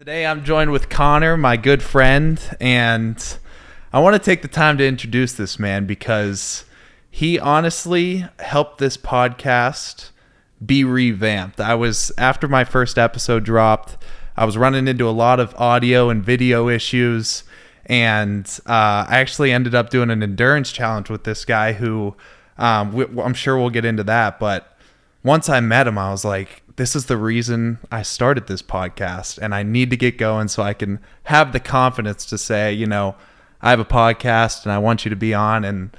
Today I'm joined with Connor, my good friend, and I want to take the time to introduce this man because he honestly helped this podcast be revamped. After my first episode dropped, I was running into a lot of audio and video issues, and I actually ended up doing an endurance challenge with this guy who I'm sure we'll get into that, but once I met him, I was like, this is the reason I started this podcast, and I need to get going so I can have the confidence to say, I have a podcast and I want you to be on. And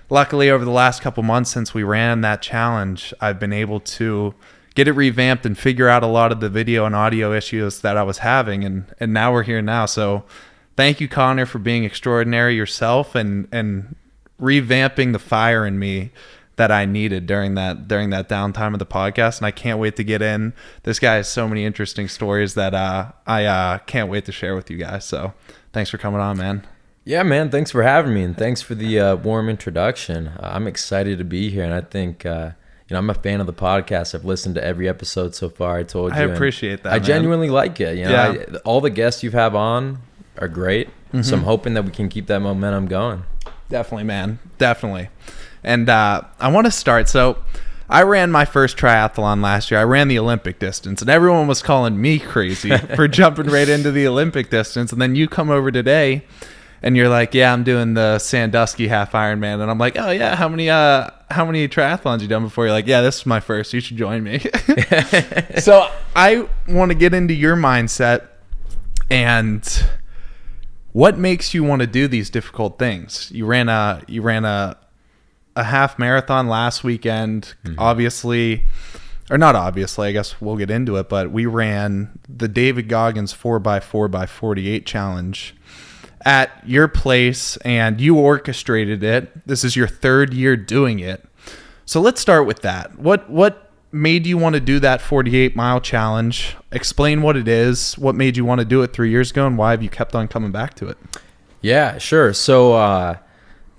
luckily, over the last couple months since we ran that challenge, I've been able to get it revamped and figure out a lot of the video and audio issues that I was having. And now we're here now. So thank you, Connor, for being extraordinary yourself and revamping the fire in me that I needed during that downtime of the podcast. And I can't wait to get in. This guy has so many interesting stories that I can't wait to share with you guys. So thanks for coming on, man. Yeah, man. Thanks for having me, and thanks for the warm introduction. I'm excited to be here, and I think I'm a fan of the podcast. I've listened to every episode so far. I told you. I appreciate that. I genuinely like it. Yeah. All the guests you have on are great. Mm-hmm. So I'm hoping that we can keep that momentum going. Definitely, man. Definitely. And I want to start. So I ran my first triathlon last year. I ran the Olympic distance, and everyone was calling me crazy for jumping right into the Olympic distance. And then you come over today, and you're like, "Yeah, I'm doing the Sandusky half Ironman." And I'm like, "Oh yeah, how many triathlons you done before?" You're like, "Yeah, this is my first. You should join me." So I want to get into your mindset and what makes you want to do these difficult things. You ran a half marathon last weekend. Mm-hmm. Obviously, or not obviously, I guess we'll get into it, but we ran the David Goggins 4x4x48 challenge at your place, and you orchestrated it. This is your third year doing it. So let's start with that. What made you want to do that 48-mile challenge? Explain what it is. What made you want to do it 3 years ago, and why have you kept on coming back to it? Yeah, sure. So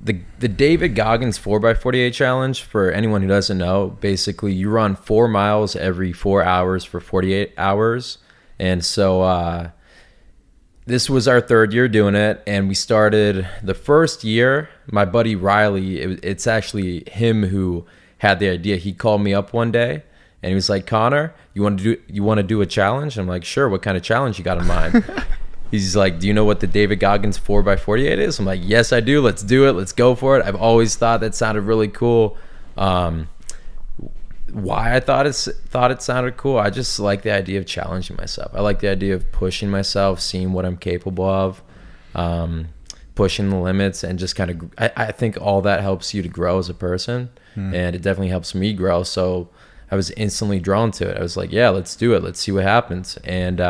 the David Goggins 4x48 challenge, for anyone who doesn't know, basically you run 4 miles every 4 hours for 48 hours. And so this was our third year doing it, and we started the first year. My buddy Riley, it's actually him who had the idea. He called me up one day and he was like, "Connor, you want to do a challenge?" I'm like, "Sure. What kind of challenge you got in mind?" He's like, "Do you know what the David Goggins 4x48 is?" I'm like, "Yes, I do. Let's do it. Let's go for it." I've always thought that sounded really cool. Why I thought it sounded cool? I just like the idea of challenging myself. I like the idea of pushing myself, seeing what I'm capable of, pushing the limits, and just kind of. I think all that helps you to grow as a person, and it definitely helps me grow. So I was instantly drawn to it. I was like, "Yeah, let's do it. Let's see what happens." And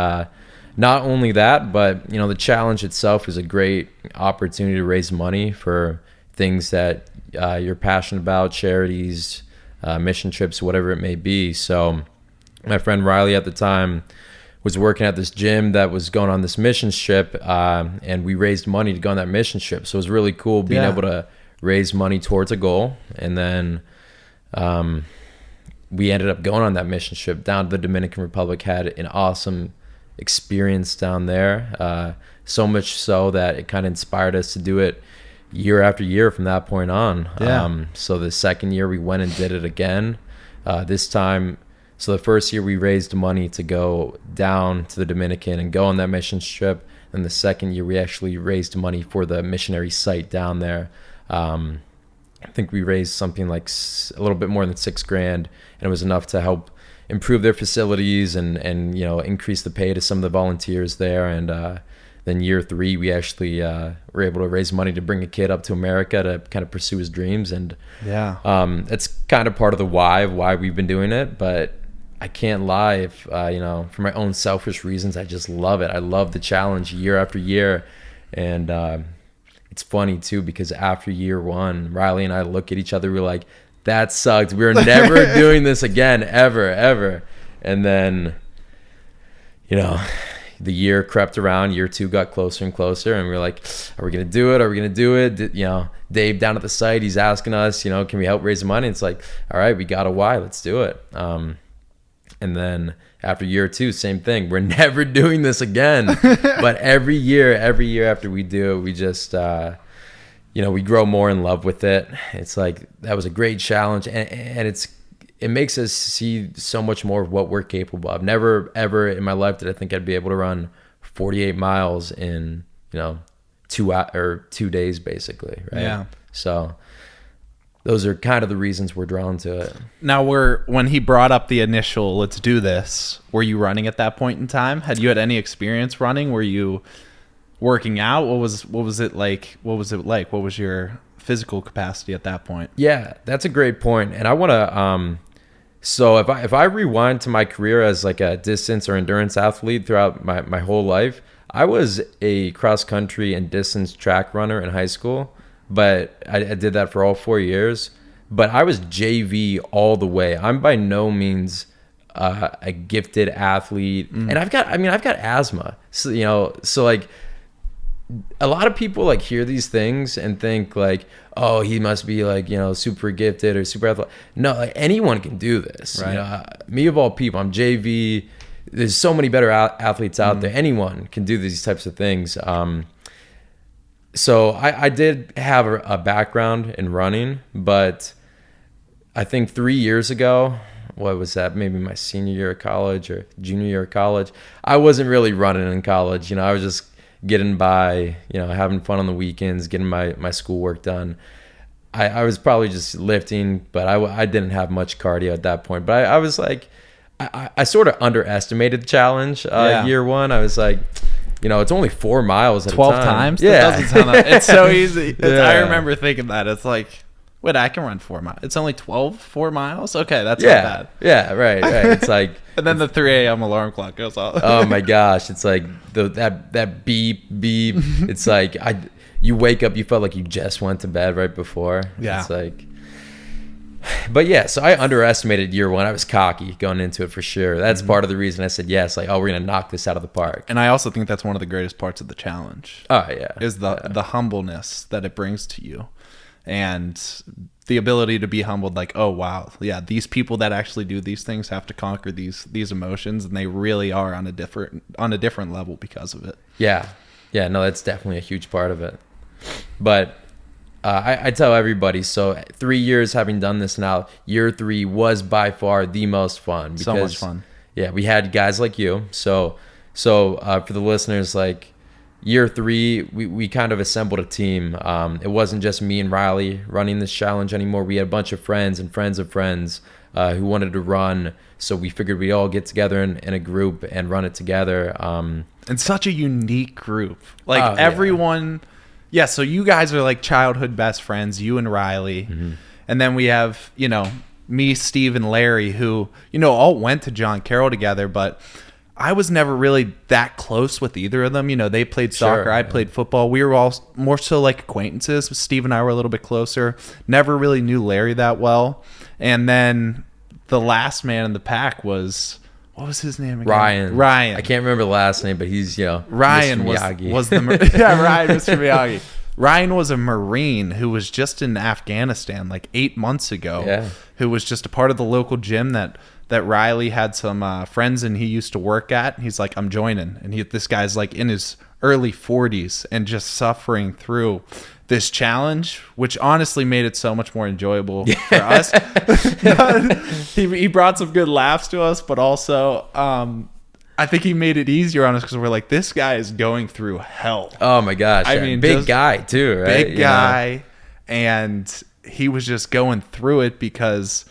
not only that, but the challenge itself is a great opportunity to raise money for things that you're passionate about, charities, mission trips, whatever it may be. So my friend Riley at the time was working at this gym that was going on this mission trip, and we raised money to go on that mission trip. So it was really cool being able to raise money towards a goal. And then we ended up going on that mission trip down to the Dominican Republic, had an awesome experience down there, so much so that it kind of inspired us to do it year after year from that point on. So the second year we went and did it again. This time, so the first year we raised money to go down to the Dominican and go on that mission trip. And the second year we actually raised money for the missionary site down there. I think we raised something like a little bit more than $6,000, and it was enough to help improve their facilities and increase the pay to some of the volunteers there. And then year 3, we actually were able to raise money to bring a kid up to America to kind of pursue his dreams. And it's kind of part of the why of why we've been doing it. But I can't lie, if for my own selfish reasons, I just love it. I love the challenge year after year. And it's funny too, because after year 1, Riley and I look at each other, we're like, that sucked. We're never doing this again, ever. And then, the year crept around. Year 2 got closer and closer, and we were like, are we going to do it? Are we going to do it? Dave down at the site, he's asking us, can we help raise money? It's like, all right, we got a why. Let's do it. And then after year 2, same thing. We're never doing this again. But every year after we do it, we just, we grow more in love with it. It's like, that was a great challenge. And it makes us see so much more of what we're capable of. Never, ever in my life did I think I'd be able to run 48 miles in, 2 days, basically. Right. Yeah. So those are kind of the reasons we're drawn to it. Now, when he brought up the initial, let's do this, were you running at that point in time? Had you had any experience running? Were you working out? What was it like? What was your physical capacity at that point? Yeah, that's a great point. And I want to, so if I rewind to my career as like a distance or endurance athlete throughout my whole life, I was a cross country and distance track runner in high school, but I did that for all 4 years. But I was JV all the way. I'm by no means a gifted athlete, and I've got asthma. So like a lot of people like hear these things and think like, oh, he must be like, super gifted or super athletic. No, like anyone can do this. Right. Me of all people, I'm JV. There's so many better athletes out there. Anyone can do these types of things. So I did have a background in running, but I think 3 years ago, what was that? Maybe my senior year of college or junior year of college. I wasn't really running in college. I was just getting by, having fun on the weekends, getting my schoolwork done. I was probably just lifting, but I didn't have much cardio at that point. But I was like, I sort of underestimated the challenge year one. I was like, it's only 4 miles at 12 a time. times? Yeah. That doesn't sound it's so easy. Yeah. I remember thinking that. It's like, wait, I can run 4 miles. It's only 4 miles? Okay, that's not bad. Yeah, right. It's like... And then the 3 a.m. alarm clock goes off. Oh my gosh. It's like that beep. It's like you wake up, you felt like you just went to bed right before. Yeah. It's like... But yeah, so I underestimated year one. I was cocky going into it for sure. That's part of the reason I said yes. Like, oh, we're going to knock this out of the park. And I also think that's one of the greatest parts of the challenge. Oh, yeah. Is the humbleness that it brings to you. And the ability to be humbled, like, oh, wow. Yeah, these people that actually do these things have to conquer these emotions, and they really are on a different level because of it. Yeah. Yeah, no, that's definitely a huge part of it. But... I tell everybody, so 3 years having done this now, year 3 was by far the most fun. Because, so much fun. Yeah, we had guys like you. So for the listeners, like year 3, we kind of assembled a team. It wasn't just me and Riley running this challenge anymore. We had a bunch of friends and friends of friends who wanted to run. So we figured we'd all get together in a group and run it together. And such a unique group. Like everyone... Yeah, so you guys are like childhood best friends, you and Riley. Mm-hmm. And then we have, me, Steve, and Larry, who, all went to John Carroll together, but I was never really that close with either of them. They played soccer, I played football. We were all more so like acquaintances. Steve and I were a little bit closer. Never really knew Larry that well. And then the last man in the pack was... What was his name again? Ryan. I can't remember the last name, but he's, Ryan Mr. Miyagi. was the Ryan, Mr. Miyagi. Ryan was a Marine who was just in Afghanistan like 8 months ago, who was just a part of the local gym that Riley had some friends and he used to work at. He's like, I'm joining. And this guy's like in his early 40s and just suffering through this challenge, which honestly made it so much more enjoyable for us. He brought some good laughs to us, but also I think he made it easier on us because we're like, this guy is going through hell. Oh my gosh. I mean, big guy too, right? Big guy. And he was just going through it because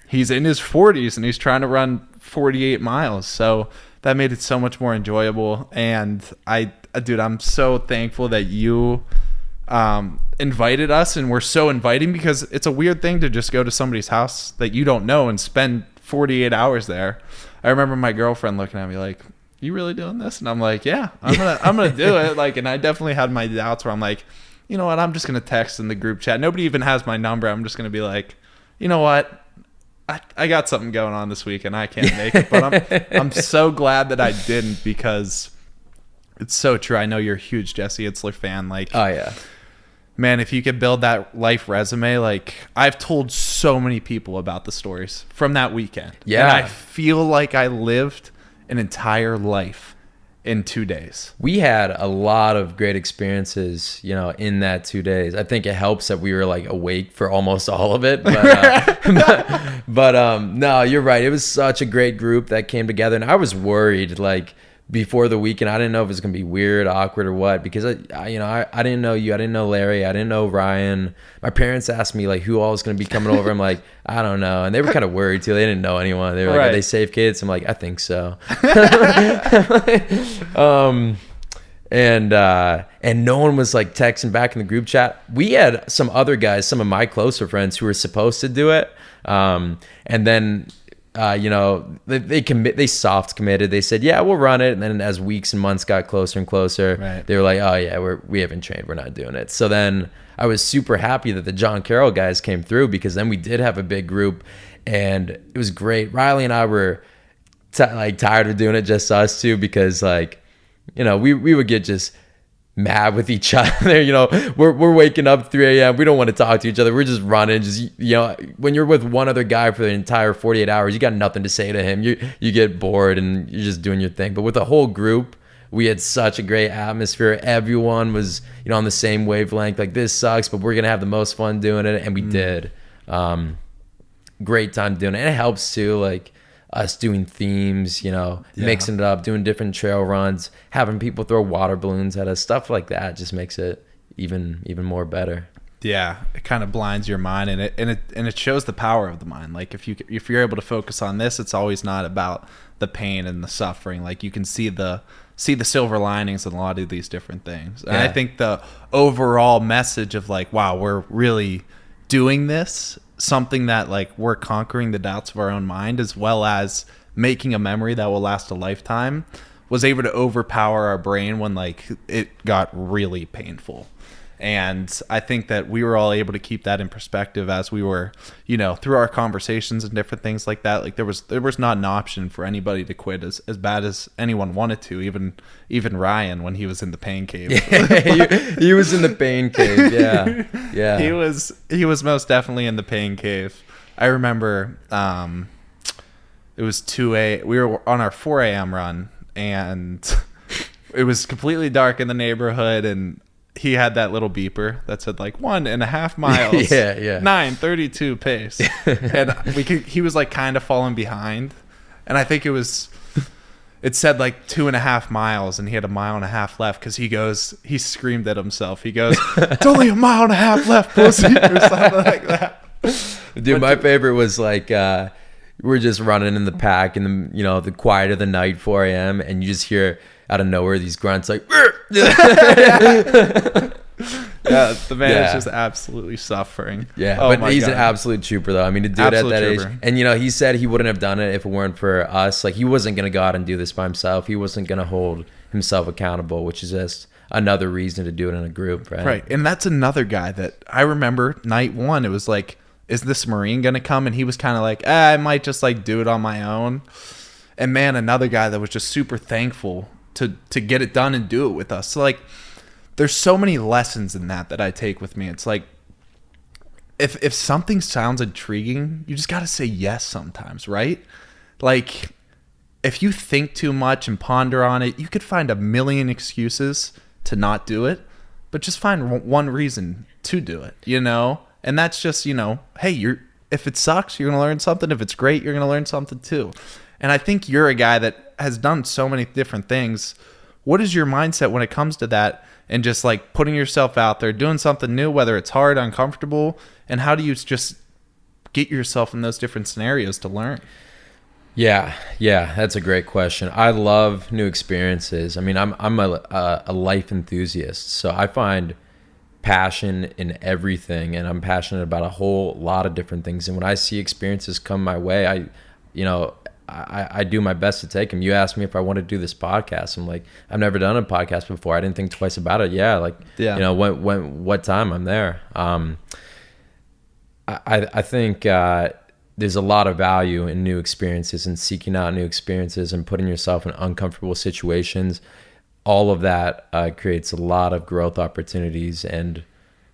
he's in his 40s and he's trying to run 48 miles. So that made it so much more enjoyable. And I'm so thankful that you invited us, and we're so inviting because it's a weird thing to just go to somebody's house that you don't know and spend 48 hours there. I remember my girlfriend looking at me like, you really doing this? And I'm like, yeah, I'm gonna do it. Like, and I definitely had my doubts where I'm like, you know what, I'm just gonna text in the group chat. Nobody even has my number. I'm just gonna be like, you know what, I got something going on this week and I can't make it. But I'm so glad that I didn't, because it's so true. I know you're a huge Jesse Itzler fan. Like, oh yeah, man, if you could build that life resume, like I've told so many people about the stories from that weekend. Yeah. And I feel like I lived an entire life in 2 days. We had a lot of great experiences, you know, in that 2 days. I think it helps that we were like awake for almost all of it. But no, you're right. It was such a great group that came together. And I was worried, like, before the weekend, I didn't know if it was gonna be weird, awkward, or what, because I didn't know you, I didn't know Larry, I didn't know Ryan. My parents asked me like who all was gonna be coming over. I'm like, I don't know, and they were kind of worried too. They didn't know anyone. They were like, Are they safe kids? I'm like, I think so. And no one was like texting back in the group chat. We had some other guys, some of my closer friends, who were supposed to do it, and then. They soft committed. They said, yeah, we'll run it. And then as weeks and months got closer and closer, they were like, oh yeah, we haven't trained. We're not doing it. So then I was super happy that the John Carroll guys came through, because then we did have a big group and it was great. Riley and I were tired of doing it just us two, because like, you know, we would get just mad with each other. You know, we're waking up 3 a.m. We don't want to talk to each other. We're just running. Just, you know, when you're with one other guy for the entire 48 hours, you got nothing to say to him. You get bored and you're just doing your thing. But with the whole group, we had such a great atmosphere. Everyone was, you know, on the same wavelength. Like, this sucks, but we're gonna have the most fun doing it, and we did. Great time doing it. And it helps too, like us doing themes, you know, mixing it up, doing different trail runs, having people throw water balloons at us, stuff like that just makes it even more better. Yeah, it kind of blinds your mind, and it shows the power of the mind. Like if you're able to focus on this, it's always not about the pain and the suffering. Like you can see the silver linings in a lot of these different things. And I think the overall message of like, wow, we're really doing this, something that like we're conquering the doubts of our own mind, as well as making a memory that will last a lifetime, was able to overpower our brain when like it got really painful. And I think that we were all able to keep that in perspective as we were, you know, through our conversations and different things like that. Like there was not an option for anybody to quit as bad as anyone wanted to, even Ryan when he was in the pain cave. he was in the pain cave. Yeah. He was most definitely in the pain cave. I remember it was 2 a.m. We were on our 4 a.m. run, and it was completely dark in the neighborhood, and he had that little beeper that said like 1.5 miles, 9:32 pace, and he was like kind of falling behind, and I think it said like 2.5 miles, and he had 1.5 miles left, because he screamed at himself. He goes, "It's only 1.5 miles left, pussy," or something like that. Dude, my favorite was like we're just running in the pack in the, you know, the quiet of the night, 4 a.m., and you just hear out of nowhere these grunts like the man is just absolutely suffering. But he's an absolute trooper though. I mean, to do it at that age, and you know, he said he wouldn't have done it if it weren't for us. Like, he wasn't gonna go out and do this by himself. He wasn't gonna hold himself accountable, which is just another reason to do it in a group, right? And that's another guy that I remember night one. It was like, is this Marine gonna come? And he was kind of like, I might just like do it on my own. And man, another guy that was just super thankful to get it done and do it with us. So like, there's so many lessons in that I take with me. It's like, if something sounds intriguing, you just got to say yes sometimes, right? Like, if you think too much and ponder on it, you could find a million excuses to not do it, but just find one reason to do it, you know? And that's just, you know, hey, if it sucks, you're going to learn something. If it's great, you're going to learn something too. And I think you're a guy that has done so many different things. What is your mindset when it comes to that, and just like putting yourself out there, doing something new, whether it's hard, uncomfortable, and how do you just get yourself in those different scenarios to learn? Yeah, that's a great question. I love new experiences. I mean, I'm a life enthusiast, so I find passion in everything, and I'm passionate about a whole lot of different things. And when I see experiences come my way, I do my best to take them. You asked me if I want to do this podcast. I'm like, I've never done a podcast before. I didn't think twice about it. You know, what time I'm there. I think there's a lot of value in new experiences and seeking out new experiences and putting yourself in uncomfortable situations. All of that creates a lot of growth opportunities, and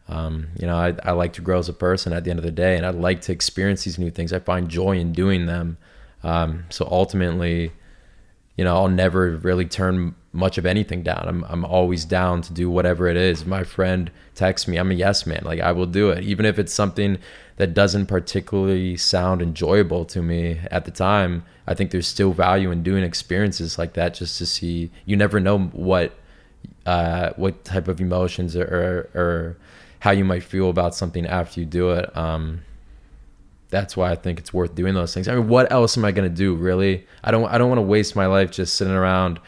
I like to grow as a person at the end of the day, and I like to experience these new things. I find joy in doing them. So ultimately, I'll never really turn much of anything down. I'm always down to do whatever it is. If my friend texts me, I'm a yes man. Like, I will do it, even if it's something that doesn't particularly sound enjoyable to me at the time. I think there's still value in doing experiences like that, just to see. You never know what type of emotions or how you might feel about something after you do it. That's why I think it's worth doing those things. I mean, what else am I going to do, really? I don't want to waste my life just sitting around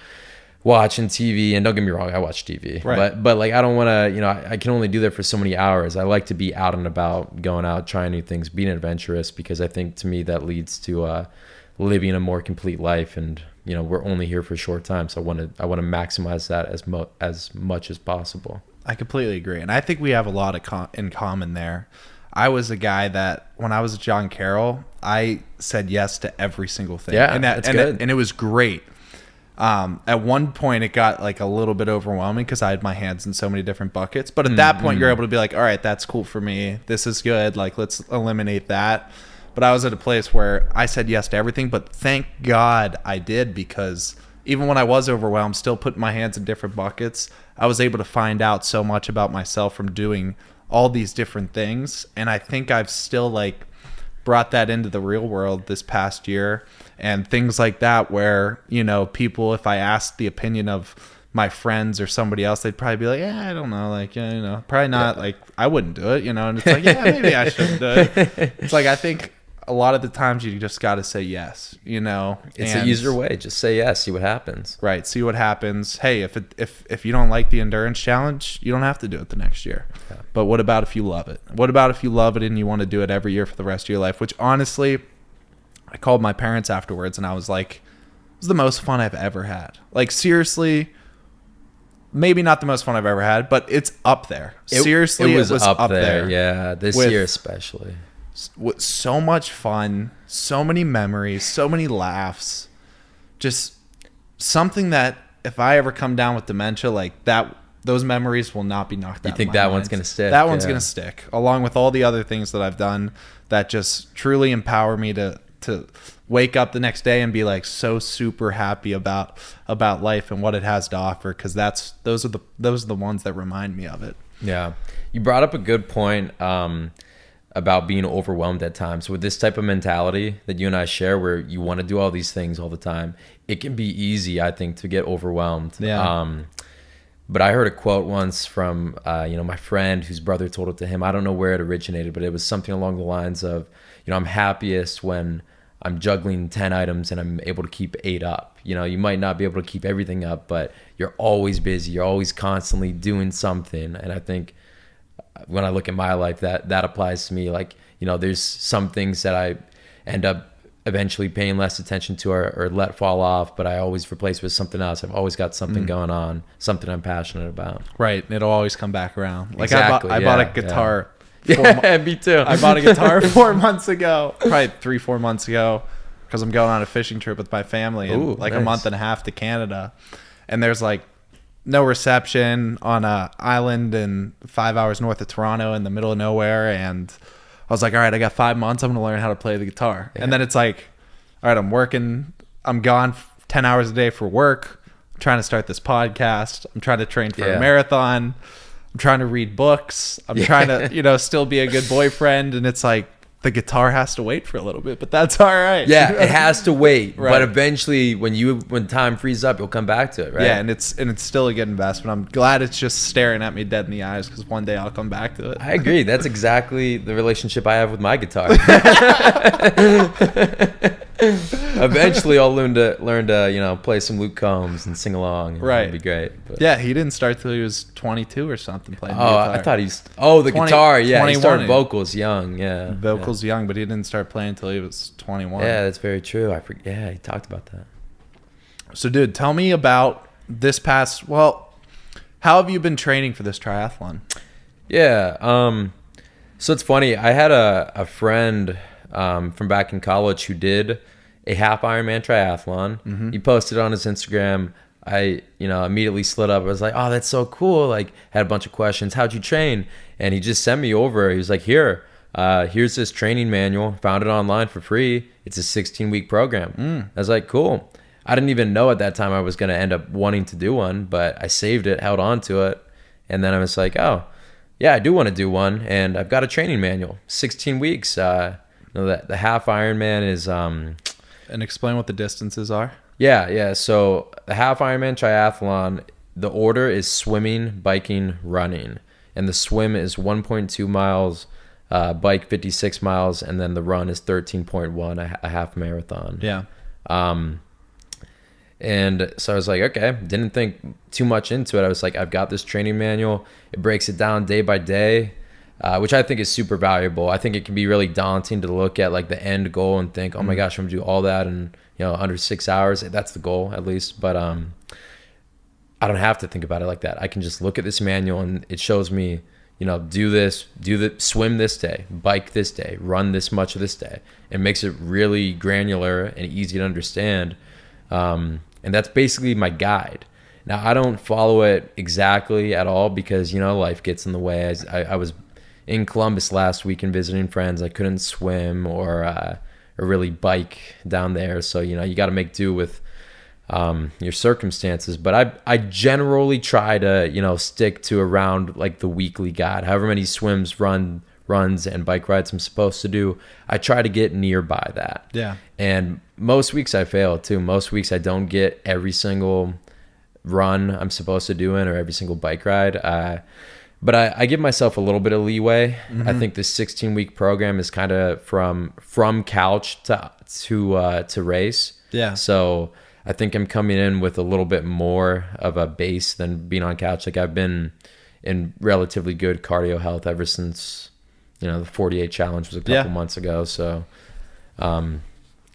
watching TV. And don't get me wrong, I watch TV. Right. But like, I don't want to, I can only do that for so many hours. I like to be out and about, going out, trying new things, being adventurous, because I think to me that leads to living a more complete life. And, we're only here for a short time. So I want to maximize that as much as possible. I completely agree. And I think we have a lot in common there. I was a guy that when I was at John Carroll, I said yes to every single thing. Yeah, that's good. And it was great. At one point, it got like a little bit overwhelming because I had my hands in so many different buckets. But at that point, you're able to be like, all right, that's cool for me. This is good. Like, let's eliminate that. But I was at a place where I said yes to everything. But thank God I did, because even when I was overwhelmed, still putting my hands in different buckets, I was able to find out so much about myself from doing all these different things. And I think I've still brought that into the real world this past year, and things like that where, people, if I asked the opinion of my friends or somebody else, they'd probably be like, yeah, I don't know. Probably not. Like, I wouldn't do it, and it's like, yeah, maybe I shouldn't do it. It's like, I think a lot of the times you just got to say yes, It's the easier way. Just say yes, see what happens. Right. See what happens. Hey, if you don't like the endurance challenge, you don't have to do it the next year. Yeah. But what about if you love it? What about if you love it and you want to do it every year for the rest of your life? Which, honestly, I called my parents afterwards and I was like, it was the most fun I've ever had. Like, seriously, maybe not the most fun I've ever had, but it's up there. Seriously, it was up there. Yeah, this year especially. With so much fun, so many memories, so many laughs, just something that if I ever come down with dementia, like that, those memories will not be knocked out. You think that one's going to stick? That one's going to stick, along with all the other things that I've done that just truly empower me to wake up the next day and be like so super happy about life and what it has to offer, because those are the ones that remind me of it. Yeah, you brought up a good point. About being overwhelmed at times. So with this type of mentality that you and I share, where you want to do all these things all the time, it can be easy, I think, to get overwhelmed. Yeah. But I heard a quote once from, my friend whose brother told it to him. I don't know where it originated, but it was something along the lines of, I'm happiest when I'm juggling 10 items and I'm able to keep 8 up. You might not be able to keep everything up, but you're always busy. You're always constantly doing something. And I think when I look at my life, that applies to me. Like, there's some things that I end up eventually paying less attention to or let fall off, but I always replace with something else. I've always got something going on, something I'm passionate about. Right. It'll always come back around. Like, exactly, I bought a guitar. Yeah, me too. I bought a guitar 4 months ago, probably 3-4 months ago, because I'm going on a fishing trip with my family in nice. A month and a half to Canada. And there's no reception on a island in 5 hours north of Toronto in the middle of nowhere. And I was like, all right, I got 5 months. I'm going to learn how to play the guitar. Yeah. And then it's like, all right, I'm working. I'm gone 10 hours a day for work. I'm trying to start this podcast. I'm trying to train for a marathon. I'm trying to read books. I'm trying to, still be a good boyfriend. And it's like, the guitar has to wait for a little bit, but that's all right. Yeah, it has to wait. Right. But eventually when time frees up, you'll come back to it, right? Yeah, and it's still a good investment. I'm glad it's just staring at me dead in the eyes, because one day I'll come back to it. I agree. That's exactly the relationship I have with my guitar. Eventually I'll learn to play some Luke Combs and sing along. Right. It'd be great. But. Yeah, he didn't start till he was 22 or something playing the guitar. guitar. I thought the guitar. Yeah, he started vocals young. Yeah. Vocals young, but he didn't start playing until he was 21. Yeah, that's very true. Yeah, he talked about that. So, dude, tell me about this past, how have you been training for this triathlon? Yeah. So it's funny. I had a friend from back in college who did a half Ironman triathlon. Mm-hmm. He posted on his Instagram, I, immediately slid up. I was like, oh, that's so cool. Like, had a bunch of questions. How'd you train? And he just sent me over. He was like, here's this training manual. Found it online for free. It's a 16-week program. I was like, cool. I didn't even know at that time I was going to end up wanting to do one, but I saved it, held on to it. And then I was like, oh, yeah, I do want to do one. And I've got a training manual, 16 weeks. The half Ironman is... And explain what the distances are. Yeah. So the half Ironman triathlon, the order is swimming, biking, running. And the swim is 1.2 miles, bike 56 miles, and then the run is 13.1, a half marathon. Yeah. And so I was like, okay, didn't think too much into it. I was like, I've got this training manual. It breaks it down day by day, which I think is super valuable. I think it can be really daunting to look at like the end goal and think, oh my gosh, I'm gonna do all that in under 6 hours. That's the goal at least. But I don't have to think about it like that. I can just look at this manual and it shows me, swim this day, bike this day, run this much of this day. It makes it really granular and easy to understand. And that's basically my guide. Now, I don't follow it exactly at all because, life gets in the way. I was in Columbus last week and visiting friends. I couldn't swim or really bike down there. So, you got to make do with your circumstances. But I generally try to, stick to around like the weekly guide. However many swims, runs, and bike rides I'm supposed to do, I try to get nearby that. Yeah. And most weeks I fail too. Most weeks I don't get every single run I'm supposed to do in or every single bike ride. But I give myself a little bit of leeway. I think this 16-week program is kind of from couch to race. Yeah. So I think I'm coming in with a little bit more of a base than being on couch. Like I've been in relatively good cardio health ever since, the 48 challenge was a couple months ago. So I'm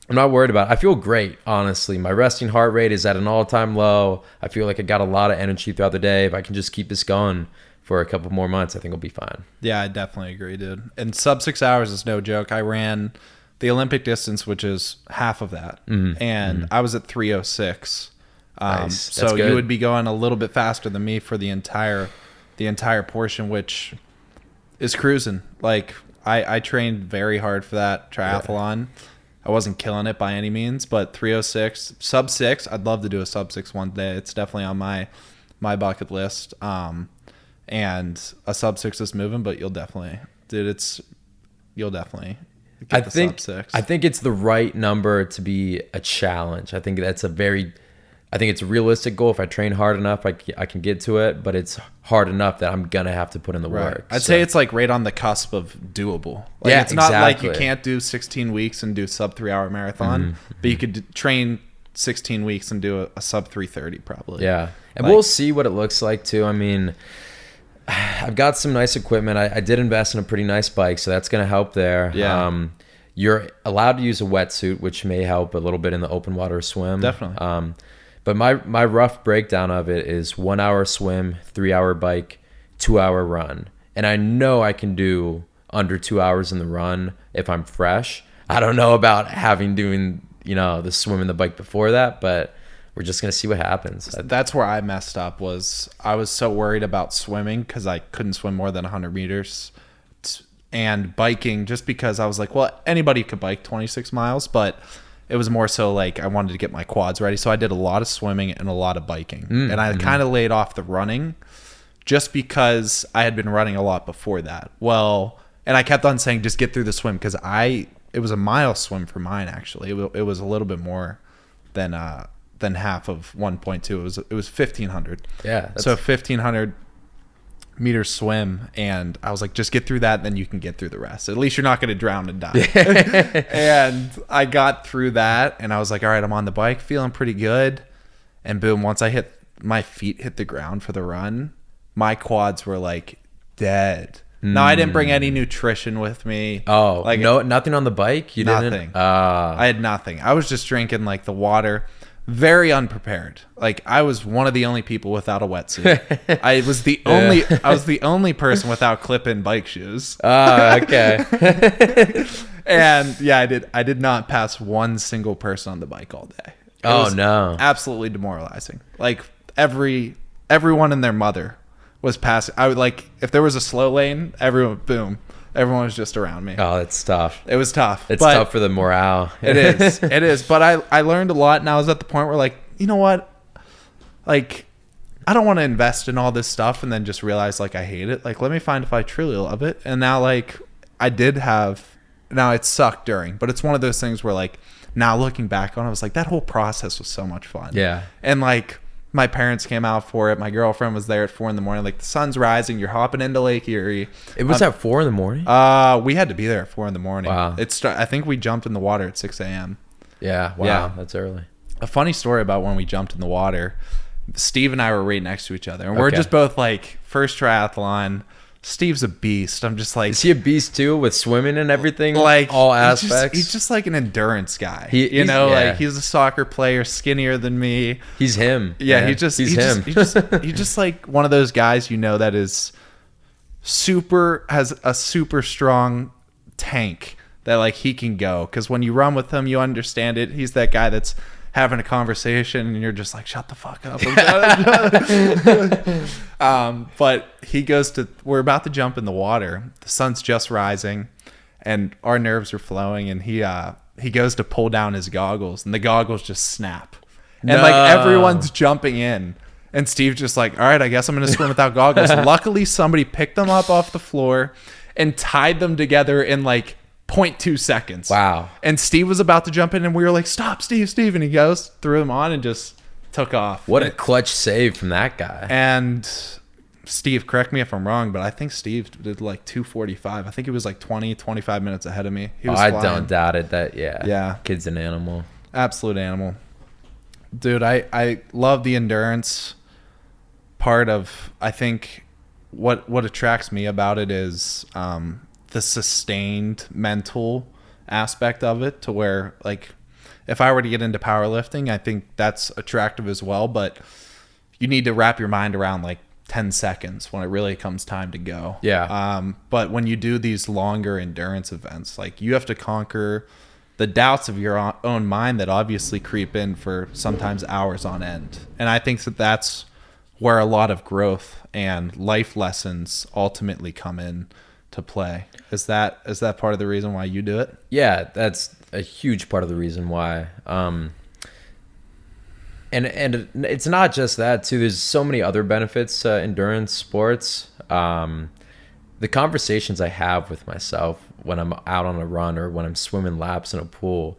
not worried about it. I feel great, honestly. My resting heart rate is at an all-time low. I feel like I got a lot of energy throughout the day. If I can just keep this going for a couple more months, I think I'll be fine. Yeah, I definitely agree, dude. And sub 6 hours is no joke. I ran the Olympic distance, which is half of that. And I was at 3:06. Nice. So you would be going a little bit faster than me for the entire portion, which is cruising. Like I trained very hard for that triathlon. Yeah. I wasn't killing it by any means, but 3:06, sub 6. I'd love to do a sub 6 one day. It's definitely on my bucket list. And a sub 6 is moving, but you'll definitely get sub 6. I think it's the right number to be a challenge. I think it's a realistic goal. If I train hard enough, I can get to it, but it's hard enough that I'm going to have to put in the work. I'd say it's like right on the cusp of doable. Like it's not like you can't do 16 weeks and do sub 3 hour marathon, but you could train 16 weeks and do a sub 3:30 probably. Yeah. And we'll see what it looks like too. I mean, I've got some nice equipment. I did invest in a pretty nice bike, so that's going to help there. Yeah. You're allowed to use a wetsuit, which may help a little bit in the open water swim. Definitely. But my rough breakdown of it is 1 hour swim, 3 hour bike, 2 hour run. And I know I can do under 2 hours in the run if I'm fresh. I don't know about doing the swim and the bike before that, but we're just going to see what happens. That's where I messed up. Was I was so worried about swimming because I couldn't swim more than 100 meters, and biking just because I was like, well, anybody could bike 26 miles, but it was more so like I wanted to get my quads ready. So I did a lot of swimming and a lot of biking. And I kind of laid off the running just because I had been running a lot before that. Well, and I kept on saying, just get through the swim because it was a mile swim for mine, actually. It was a little bit more than half of 1.2. It was 1,500. Yeah. So 1,500 meter swim, and I was like, just get through that, and then you can get through the rest. At least you're not going to drown and die. And I got through that, and I was like, all right, I'm on the bike, feeling pretty good. And boom, once my feet hit the ground for the run, my quads were like dead. No, I didn't bring any nutrition with me. Oh, like no, nothing on the bike? You nothing. Didn't? I had nothing. I was just drinking like the water. Very unprepared. Like I was one of the only people without a wetsuit. I was the only person without clip-in bike shoes. Okay. And yeah, I did not pass one single person on the bike all day. Oh no. Absolutely demoralizing. Like everyone and their mother was passing. I would like, if there was a slow lane, everyone was just around me. Oh, it's tough. It was tough. It's tough for the morale. It is. But I learned a lot, and I was at the point where, like, you know what? Like, I don't want to invest in all this stuff and then just realize, like, I hate it. Like, let me find if I truly love it. And now, like, now it sucked during, but it's one of those things where, like, now looking back on it, I was like, that whole process was so much fun. Yeah. And, like, my parents came out for it. My girlfriend was there at 4 a.m. Like, the sun's rising. You're hopping into Lake Erie. It was at 4 a.m? We had to be there at 4 a.m. Wow. I think we jumped in the water at 6 a.m. Yeah. Wow. Yeah. That's early. A funny story about when we jumped in the water. Steve and I were right next to each other, and we're just both like, first triathlon. Steve's a beast. I'm just like, is he a beast too with swimming and everything? Like, all aspects. He's just like an endurance guy. Yeah. Like, he's a soccer player, skinnier than me. He's him. Yeah, he's just like one of those guys, that is has a super strong tank that, like, he can go. Because when you run with him, you understand it. He's that guy that's having a conversation and you're just like, shut the fuck up. But we're about to jump in the water. The sun's just rising and our nerves are flowing, and he goes to pull down his goggles, and the goggles just snap. And like, everyone's jumping in, and Steve's just like, all right, I guess I'm going to swim without goggles. Luckily, somebody picked them up off the floor and tied them together in like 0.2 seconds. Wow. And Steve was about to jump in, and we were like, stop, Steve. And he goes, threw them on, and just took off. What a clutch save from that guy. And Steve, correct me if I'm wrong, but I think Steve did like 2:45. I think he was like 25 minutes ahead of me. He was I flying. don't doubt it. Yeah. Kid's an animal. Absolute animal. Dude, I love the endurance part of, I think what attracts me about it is the sustained mental aspect of it, to where, like, if I were to get into powerlifting, I think that's attractive as well, but you need to wrap your mind around like 10 seconds when it really comes time to go. Yeah. But when you do these longer endurance events, like, you have to conquer the doubts of your own mind that obviously creep in for sometimes hours on end. And I think that that's where a lot of growth and life lessons ultimately come in to play. Is that part of the reason why you do it? Yeah, that's a huge part of the reason why. And it's not just that too. There's so many other benefits to endurance sports. The conversations I have with myself when I'm out on a run or when I'm swimming laps in a pool,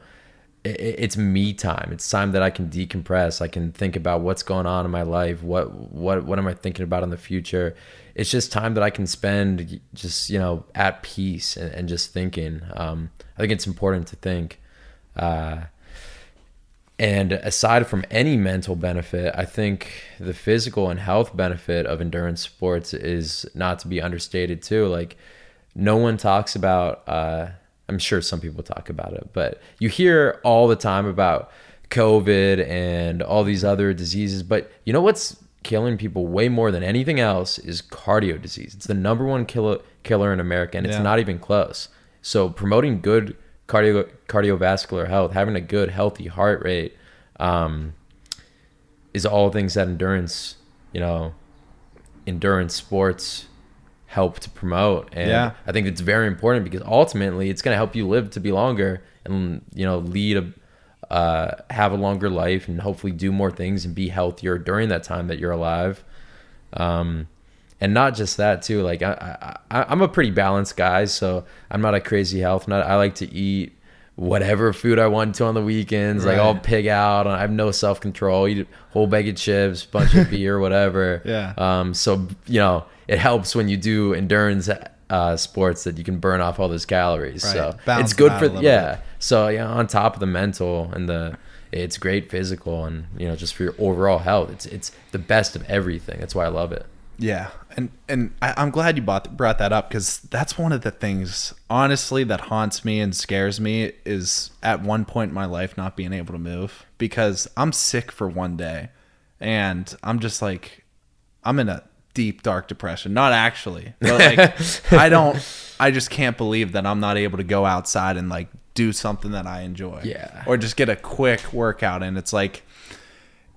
it's me time. It's time that I can decompress. I can think about what's going on in my life. What am I thinking about in the future? It's just time that I can spend just, at peace and just thinking. I think it's important to think. And aside from any mental benefit, I think the physical and health benefit of endurance sports is not to be understated too. Like, no one talks about, I'm sure some people talk about it, but you hear all the time about COVID and all these other diseases. But you know what's killing people way more than anything else is cardio disease. It's the number one killer in America, and it's not even close. So promoting good cardiovascular health, having a good healthy heart rate, is all things that endurance sports help to promote. And I think it's very important, because ultimately it's going to help you live to be longer and have a longer life, and hopefully do more things and be healthier during that time that you're alive. And not just that too, like I'm a pretty balanced guy, so I'm not a crazy health nut. I like to eat whatever food I want to on the weekends. Right. Like, I'll pig out. I have no self-control. Eat a whole bag of chips, bunch of beer, whatever. So it helps when you do endurance sports that you can burn off all those calories. Right. So it's good for bit. So on top of the mental and it's great physical, and just for your overall health, it's the best of everything. That's why I love it. Yeah. And I'm glad you brought that up, because that's one of the things, honestly, that haunts me and scares me, is at one point in my life not being able to move, because I'm sick for one day and I'm just like, I'm in a deep, dark depression. Not actually, but like, I just can't believe that I'm not able to go outside and like do something that I enjoy. Yeah. Or just get a quick workout in. It's like,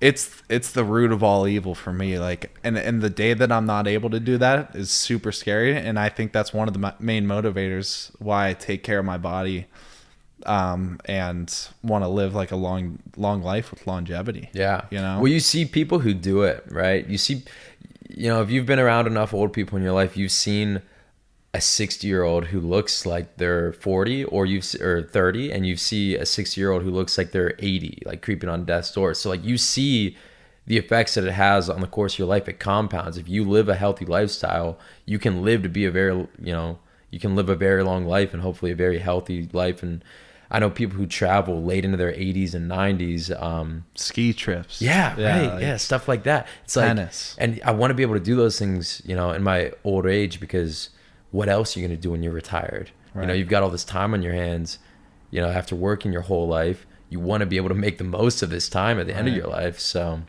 it's the root of all evil for me. Like, and the day that I'm not able to do that is super scary. And I think that's one of the main motivators why I take care of my body, and want to live like a long life with longevity. Yeah. You know? Well, you see people who do it, right? You see, if you've been around enough old people in your life, you've seen a 60-year-old who looks like they're 40 or 30, and you see a 60-year-old who looks like they're 80, like creeping on death's door. So like you see the effects that it has on the course of your life. It compounds. If you live a healthy lifestyle, you can live to be you can live a very long life and hopefully a very healthy life. And I know people who travel late into their 80s and 90s. Ski trips. Yeah, right. Like yeah, stuff like that. It's tennis. And I want to be able to do those things, in my old age, because what else are you going to do when you're retired? Right. You've got all this time on your hands, after working your whole life. You want to be able to make the most of this time at the end of your life. So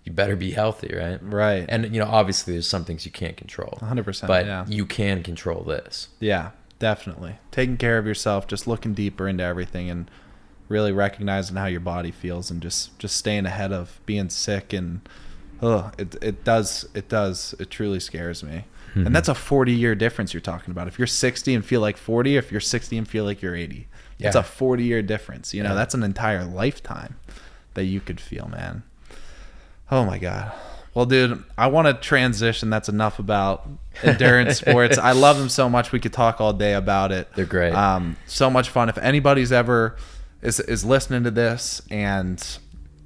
you better be healthy, right? Right. And, obviously there's some things you can't control. 100%. But you can control this. Yeah, definitely. Taking care of yourself, just looking deeper into everything and really recognizing how your body feels, and just staying ahead of being sick. And it truly scares me. And that's a 40-year difference you're talking about. If you're 60 and feel like 40, if you're 60 and feel like you're 80, it's a 40-year difference. That's an entire lifetime that you could feel, man. Oh my God. Well, dude, I want to transition. That's enough about endurance sports. I love them so much. We could talk all day about it. They're great. So much fun. If anybody's ever is listening to this and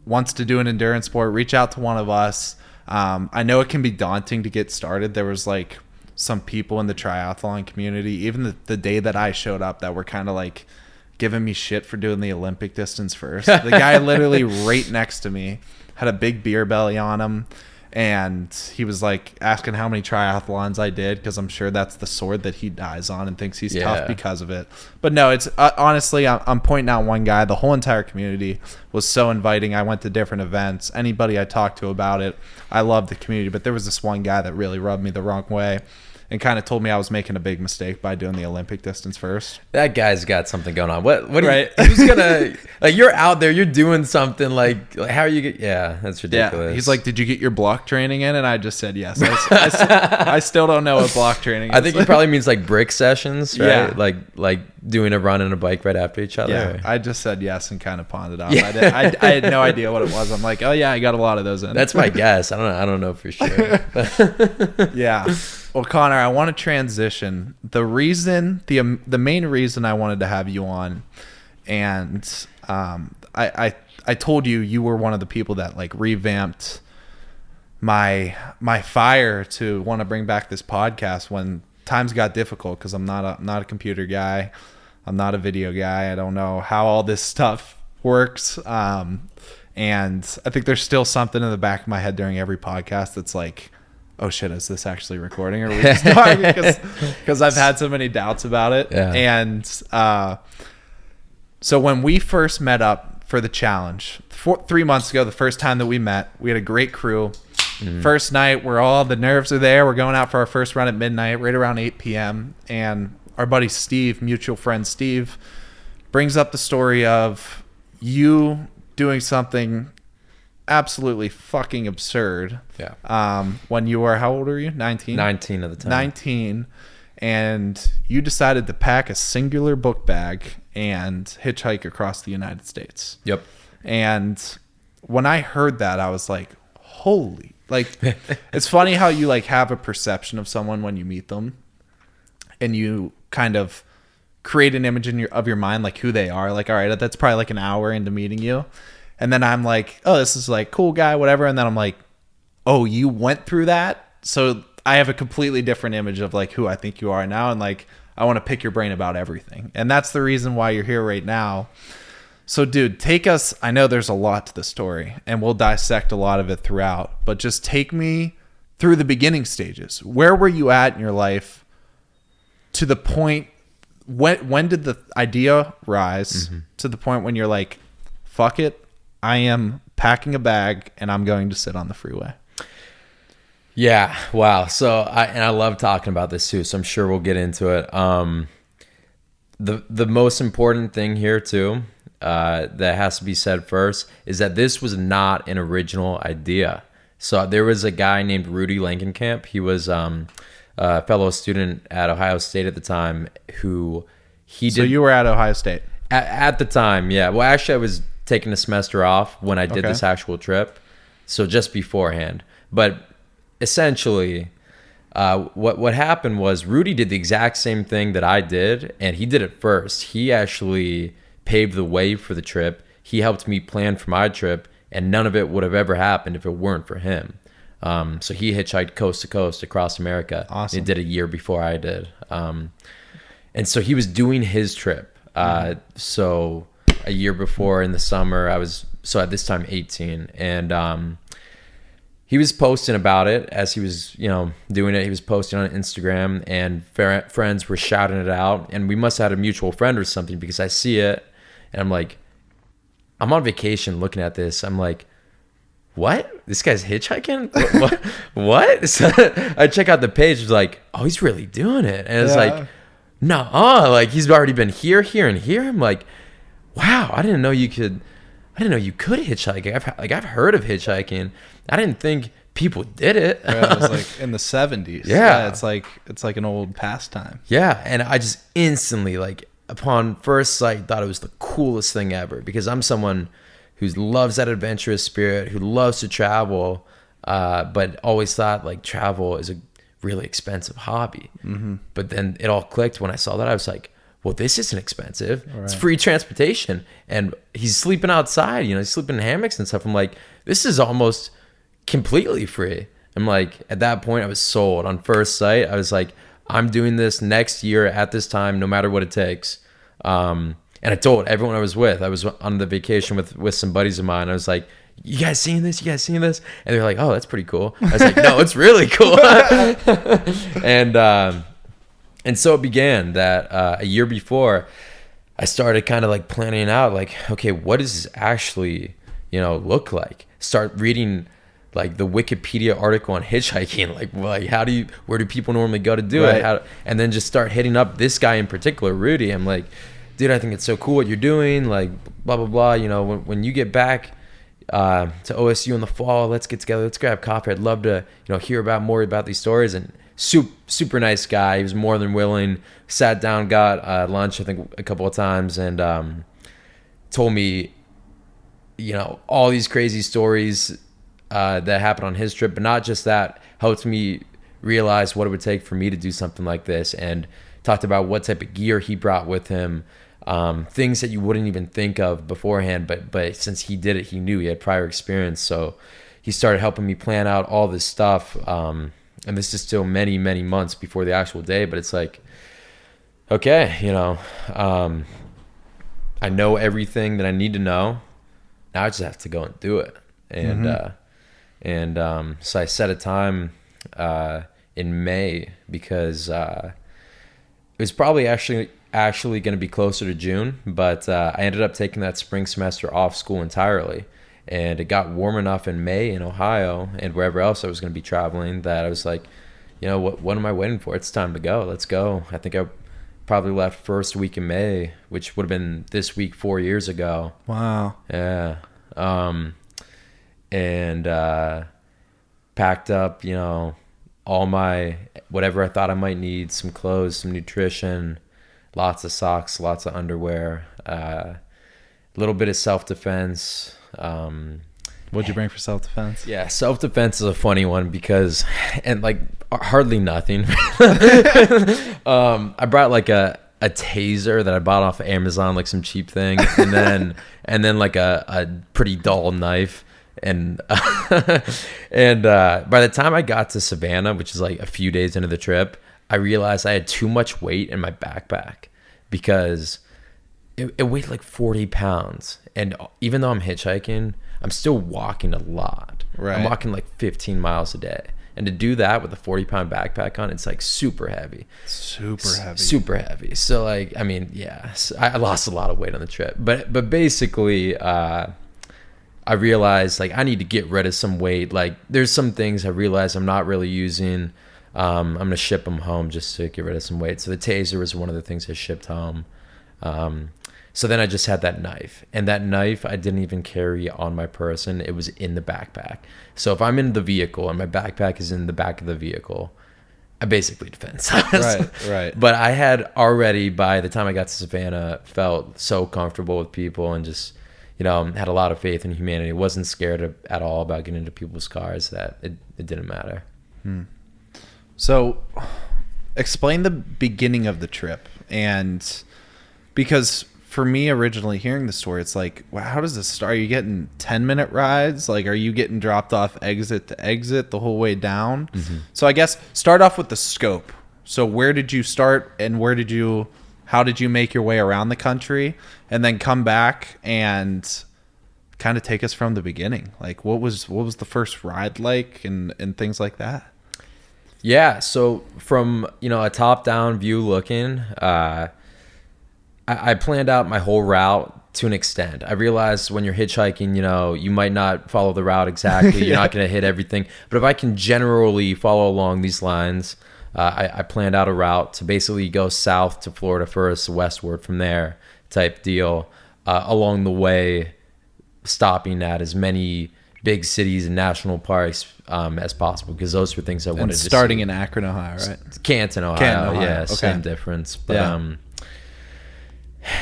wants to do an endurance sport, reach out to one of us. I know it can be daunting to get started. There was like some people in the triathlon community, even the day that I showed up, that were kind of like giving me shit for doing the Olympic distance first. The guy literally right next to me had a big beer belly on him, and he was like asking how many triathlons I did, because I'm sure that's the sword that he dies on and thinks he's tough because of it. But no, it's honestly, I'm pointing out one guy. The whole entire community was so inviting. I went to different events. Anybody I talked to about it, I loved the community. But there was this one guy that really rubbed me the wrong way and kind of told me I was making a big mistake by doing the Olympic distance first. That guy's got something going on. What right. Who's gonna, like, you're out there, you're doing something, like how are you that's ridiculous. Yeah. He's like, did you get your block training in? And I just said yes. I still don't know what block training is. I think he probably means like brick sessions, right? Yeah. Like doing a run and a bike right after each other. Yeah, I just said yes and kind of pawned it off. Yeah. I had no idea what it was. I'm like, oh yeah, I got a lot of those in. That's my guess. I don't know for sure. Yeah. Well, Connor, I want to transition. The main reason I wanted to have you on, and I told you were one of the people that like revamped my fire to want to bring back this podcast when times got difficult, because I'm not a computer guy, I'm not a video guy, I don't know how all this stuff works, and I think there's still something in the back of my head during every podcast that's like, oh shit, is this actually recording, or are we just talking? Because I've had so many doubts about it. Yeah. And so when we first met up for the challenge 3 months ago, the first time that we met, we had a great crew. Mm-hmm. First night, the nerves are there. We're going out for our first run at midnight, right around 8 p.m. And our buddy Steve, mutual friend Steve, brings up the story of you doing something absolutely fucking absurd. Yeah. When you were, how old were you? 19? 19 at the time. 19. And you decided to pack a singular book bag and hitchhike across the United States. Yep. And when I heard that, I was like, holy, like, it's funny how you like have a perception of someone when you meet them, and you kind of create an image of your mind, like who they are. Like, all right, that's probably like an hour into meeting you. And then I'm like, oh, this is like cool guy, whatever. And then I'm like, oh, you went through that? So I have a completely different image of like who I think you are now. And like, I want to pick your brain about everything. And that's the reason why you're here right now. So dude, take us, I know there's a lot to the story and we'll dissect a lot of it throughout, but just take me through the beginning stages. Where were you at in your life to the point, when did the idea rise to the point when you're like, fuck it, I am packing a bag and I'm going to sit on the freeway? Yeah. Wow. So I love talking about this too, so I'm sure we'll get into it. the most important thing here too, that has to be said first, is that this was not an original idea. So there was a guy named Rudy Langenkamp. He was a fellow student at Ohio State at the time who he did. So you were at Ohio State? At the time, yeah. Well, actually, I was taking a semester off when I did this actual trip. So just beforehand. But essentially, what happened was Rudy did the exact same thing that I did, and he did it first. He actually paved the way for the trip. He helped me plan for my trip, and none of it would have ever happened if it weren't for him. So he hitchhiked coast to coast across America. Awesome. He did a year before I did. And so he was doing his trip. So a year before in the summer, I was, so at this time 18, and he was posting about it as he was, doing it. He was posting on Instagram, and friends were shouting it out, and we must have had a mutual friend or something, because I see it and I'm like, I'm on vacation looking at this. I'm like, what? This guy's hitchhiking? What? So I check out the page. It's like, oh, he's really doing it. And it's like, no, like he's already been here, and here. I'm like, wow, I didn't know you could hitchhike. I've heard of hitchhiking. I didn't think people did it. It was like in the 70s. Yeah. It's like an old pastime. Yeah. And I just instantly, like, upon first sight, thought it was the coolest thing ever, because I'm someone who loves that adventurous spirit, who loves to travel, but always thought like travel is a really expensive hobby. Mm-hmm. But then it all clicked when I saw that. I was like, well, this isn't expensive. Right. It's free transportation. And he's sleeping outside, he's sleeping in hammocks and stuff. I'm like, this is almost completely free. I'm like, at that point, I was sold. On first sight, I was like, I'm doing this next year at this time, no matter what it takes. And I told everyone I was with. I was on the vacation with some buddies of mine. I was like, you guys seeing this? And they're like, oh, that's pretty cool. I was like, no, it's really cool. And so it began that a year before, I started kind of like planning out, like, okay, what does this actually, look like? Start reading like the Wikipedia article on hitchhiking, like where do people normally go to do it? And then just start hitting up this guy in particular, Rudy. I'm like, dude, I think it's so cool what you're doing, like blah, blah, blah. When you get back to OSU in the fall, let's get together, let's grab coffee. I'd love to, hear more about these stories. And super nice guy. He was more than willing. Sat down, got lunch, I think a couple of times, and told me, all these crazy stories that happened on his trip. But not just that, helped me realize what it would take for me to do something like this, and talked about what type of gear he brought with him, things that you wouldn't even think of beforehand, but since he did it, he knew, he had prior experience. So he started helping me plan out all this stuff, and this is still many, many months before the actual day, but it's like, okay, I know everything that I need to know. Now I just have to go and do it. And so I set a time in May, because it was probably actually going to be closer to June, but I ended up taking that spring semester off school entirely. And it got warm enough in May in Ohio and wherever else I was going to be traveling that I was like, what am I waiting for? It's time to go. Let's go. I think I probably left first week in May, which would have been this week 4 years ago. Wow. Yeah. And packed up, all my, whatever I thought I might need, some clothes, some nutrition, lots of socks, lots of underwear, a little bit of self-defense. What'd you bring for self-defense? Yeah, self-defense is a funny one because, and like hardly nothing. I brought like a taser that I bought off of Amazon, like some cheap thing, and then like a pretty dull knife. And and by the time I got to Savannah, which is like a few days into the trip, I realized I had too much weight in my backpack, because it weighed like 40 pounds. And even though I'm hitchhiking, I'm still walking a lot. Right. I'm walking like 15 miles a day. And to do that with a 40-pound backpack on, it's like super heavy. Super heavy. So like, I mean, yeah, I lost a lot of weight on the trip. But basically, I realized like I need to get rid of some weight. Like there's some things I realized I'm not really using. I'm going to ship them home just to get rid of some weight. So the taser was one of the things I shipped home. So then I just had that knife, and that knife I didn't even carry on my person. It was in the backpack. So if I'm in the vehicle and my backpack is in the back of the vehicle, I basically defend. Right. But I had already, by the time I got to Savannah, felt so comfortable with people and just, had a lot of faith in humanity. Wasn't scared at all about getting into people's cars, that it didn't matter. So explain the beginning of the trip. And because for me, originally hearing the story, it's like, wow, how does this start? Are you getting 10-minute rides? Like, are you getting dropped off exit to exit the whole way down? Mm-hmm. So I guess start off with the scope. So where did you start, and how did you make your way around the country, and then come back and kind of take us from the beginning? Like, what was the first ride like, and things like that? Yeah. So from, a top down view looking, I planned out my whole route to an extent. I realized when you're hitchhiking, you might not follow the route exactly. You're not going to hit everything. But if I can generally follow along these lines, I planned out a route to basically go south to Florida first, westward from there type deal. Along the way, stopping at as many big cities and national parks as possible, because those were things I wanted to see. Starting in Akron, Ohio, right? Canton, Ohio. Yeah, okay. Same difference. But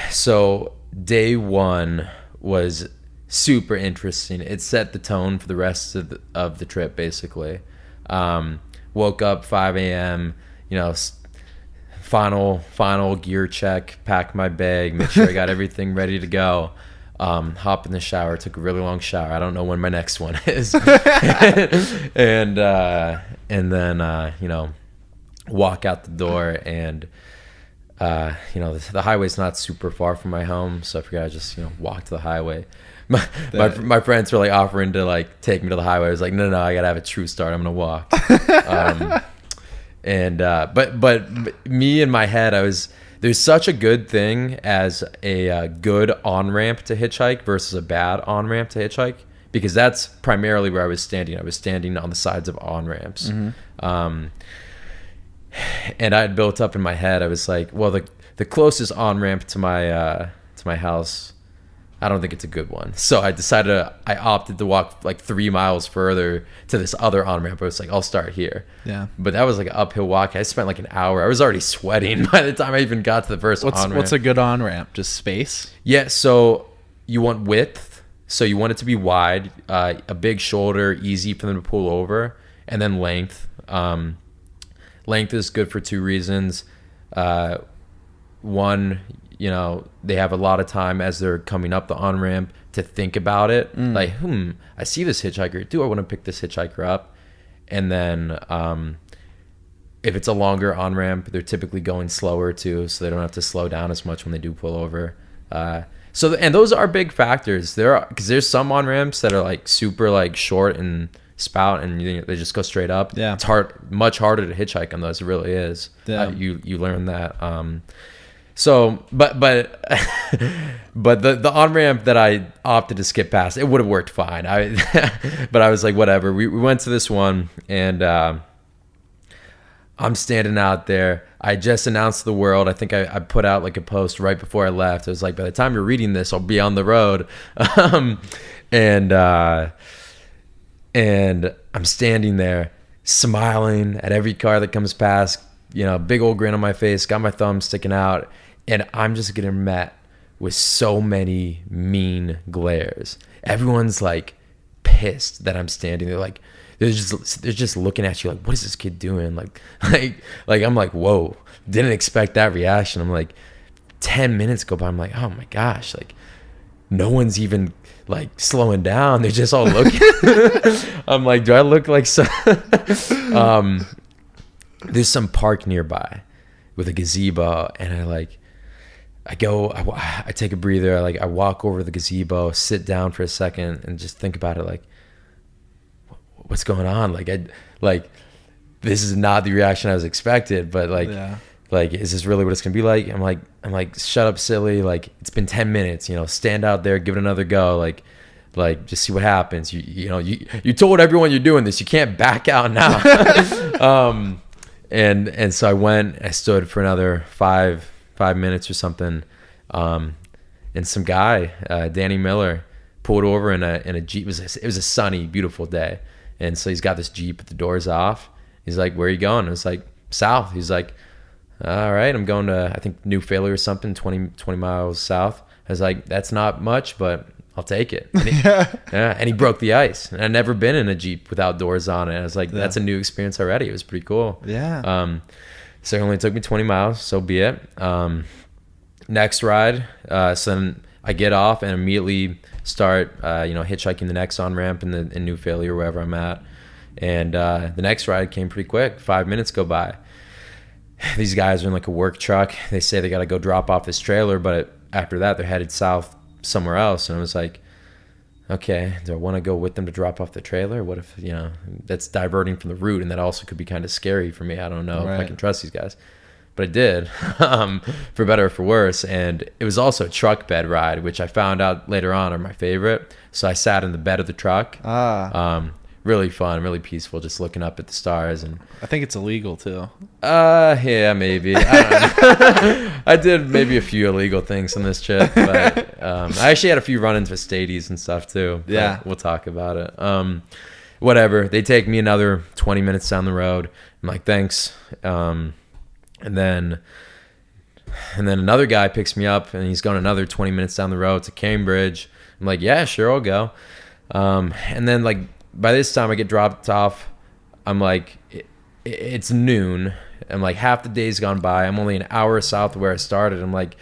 so day one was super interesting. It set the tone for the rest of the trip, basically. Woke up 5 a.m., final gear check, pack my bag, make sure I got everything ready to go. Hop in the shower, took a really long shower. I don't know when my next one is. and then, walk out the door, and the highway's not super far from my home, so I figured I'd just walk to the highway. My friends were like offering to like take me to the highway. I was like, no, I gotta have a true start. I'm gonna walk. But me in my head, there's such a good thing as a good on-ramp to hitchhike versus a bad on-ramp to hitchhike, because that's primarily where I was standing. I was standing on the sides of on-ramps. Mm-hmm. And I had built up in my head, I was like, well, the closest on-ramp to my house, I don't think it's a good one. So I opted to walk like 3 miles further to this other on-ramp. I was like, I'll start here. Yeah. But that was like an uphill walk. I spent like an hour. I was already sweating by the time I even got to the first on-ramp. What's a good on-ramp? Just space? Yeah, so you want width. So you want it to be wide, a big shoulder, easy for them to pull over, and then length. Length is good for two reasons. One, they have a lot of time as they're coming up the on-ramp to think about it. Like, I see this hitchhiker. Do I want to pick this hitchhiker up? And then if it's a longer on-ramp, they're typically going slower too, so they don't have to slow down as much when they do pull over. And those are big factors. Because there's some on-ramps that are like super like short and spout, and they just go straight up. Yeah. It's much harder to hitchhike on those. It really is. Yeah. You learn that. So, but the on-ramp that I opted to skip past, it would have worked fine. But I was like, whatever. We went to this one, and I'm standing out there. I just announced to the world. I think I put out like a post right before I left. I was like, by the time you're reading this, I'll be on the road. And I'm standing there smiling at every car that comes past, big old grin on my face, got my thumb sticking out. And I'm just getting met with so many mean glares. Everyone's like pissed that I'm standing there. Like they're just looking at you like, what is this kid doing? Like I'm like, whoa, didn't expect that reaction. I'm like, 10 minutes go by. I'm like, oh my gosh, like no one's even like slowing down. They're just all looking. I'm like, do I look like so? There's some park nearby with a gazebo, and I take a breather. I walk over the gazebo, sit down for a second, and just think about it. Like, what's going on? This is not the reaction I was expected. But is this really what it's gonna be like? I'm like, shut up, silly. Like, it's been 10 minutes. Stand out there, give it another go. Like just see what happens. You told everyone you're doing this. You can't back out now. And so I went. I stood for another five minutes or something. And some guy, Danny Miller, pulled over in a Jeep. It was a sunny, beautiful day. And so he's got this Jeep with the doors off. He's like, where are you going? I was like, south. He's like, all right, I'm going to, I think, New Philly or something, 20 miles south. I was like, that's not much, but I'll take it. And and he broke the ice. And I'd never been in a Jeep without doors on it. I was like, that's a new experience already. It was pretty cool. Yeah. So it only took me 20 miles, so be it. Next ride, so then I get off and immediately start, hitchhiking the next on-ramp in New Philly or wherever I'm at. And the next ride came pretty quick. 5 minutes go by. These guys are in like a work truck. They say they got to go drop off this trailer, but after that, they're headed south somewhere else. And I was like, okay, do I want to go with them to drop off the trailer? What if, that's diverting from the route, and that also could be kind of scary for me. I don't know if I can trust these guys. But I did, for better or for worse. And it was also a truck bed ride, which I found out later on are my favorite. So I sat in the bed of the truck. Really fun, really peaceful, just looking up at the stars. And I think it's illegal too. Yeah, maybe. I don't know. I did maybe a few illegal things on this trip, but I actually had a few run-ins with stadies and stuff too. Yeah, we'll talk about it. Whatever. They take me another 20 minutes down the road. I'm like, thanks. And then another guy picks me up, and he's going another 20 minutes down the road to Cambridge. I'm like, yeah, sure, I'll go. And then like, by this time I get dropped off, I'm like, it's noon. I'm like, half the day's gone by. I'm only an hour south of where I started. I'm like,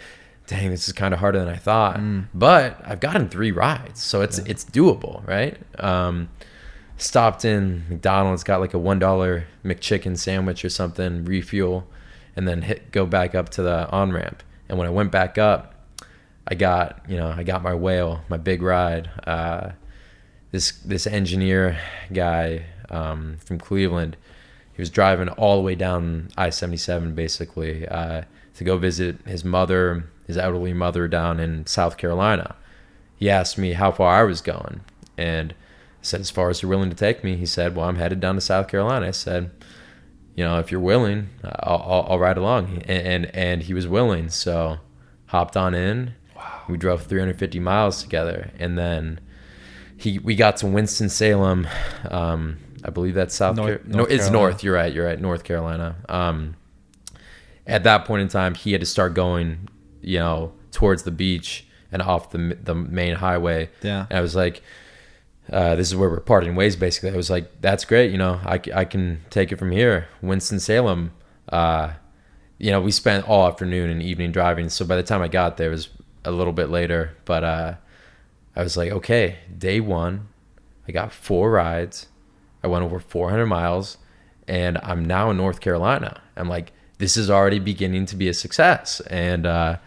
dang, this is kind of harder than I thought. But I've gotten 3 rides, so it's doable, right? Stopped in McDonald's, got like a $1 McChicken sandwich or something, refuel, and then go back up to the on-ramp. And when I went back up, I got my whale, my big ride. This engineer guy from Cleveland, he was driving all the way down I-77 basically to go visit his elderly mother down in South Carolina. He asked me how far I was going, and I said, as far as you're willing to take me. He said, well, I'm headed down to South Carolina. I said, if you're willing, I'll ride along. And he was willing, so hopped on in. Wow. We drove 350 miles together, and then we got to Winston-Salem. I believe that's South Carolina. No, it's North. You're right. North Carolina. At that point in time, he had to start going, towards the beach and off the main highway. Yeah. And I was like, this is where we're parting ways, basically. I was like, that's great. I can take it from here. Winston-Salem, we spent all afternoon and evening driving. So by the time I got there, it was a little bit later, but, I was like, okay, day 1, I got 4 rides. I went over 400 miles, and I'm now in North Carolina. I'm like, this is already beginning to be a success. And I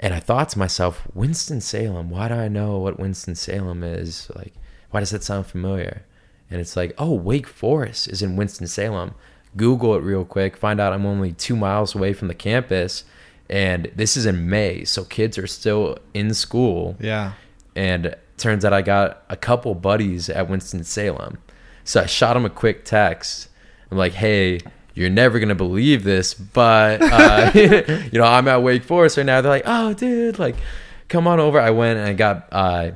thought to myself, Winston-Salem, why do I know what Winston-Salem is? Like, why does that sound familiar? And it's like, oh, Wake Forest is in Winston-Salem. Google it real quick, find out I'm only 2 miles away from the campus, and this is in May, so kids are still in school. Yeah. And turns out I got a couple buddies at Winston-Salem. So I shot them a quick text. I'm like, hey, you're never going to believe this, but, I'm at Wake Forest right now. They're like, oh, dude, like, come on over. I went and I got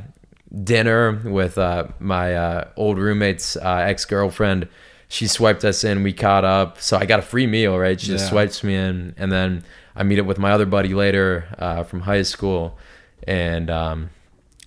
dinner with my old roommate's ex-girlfriend. She swiped us in. We caught up. So I got a free meal, right? She just swipes me in. And then I meet up with my other buddy later from high school. And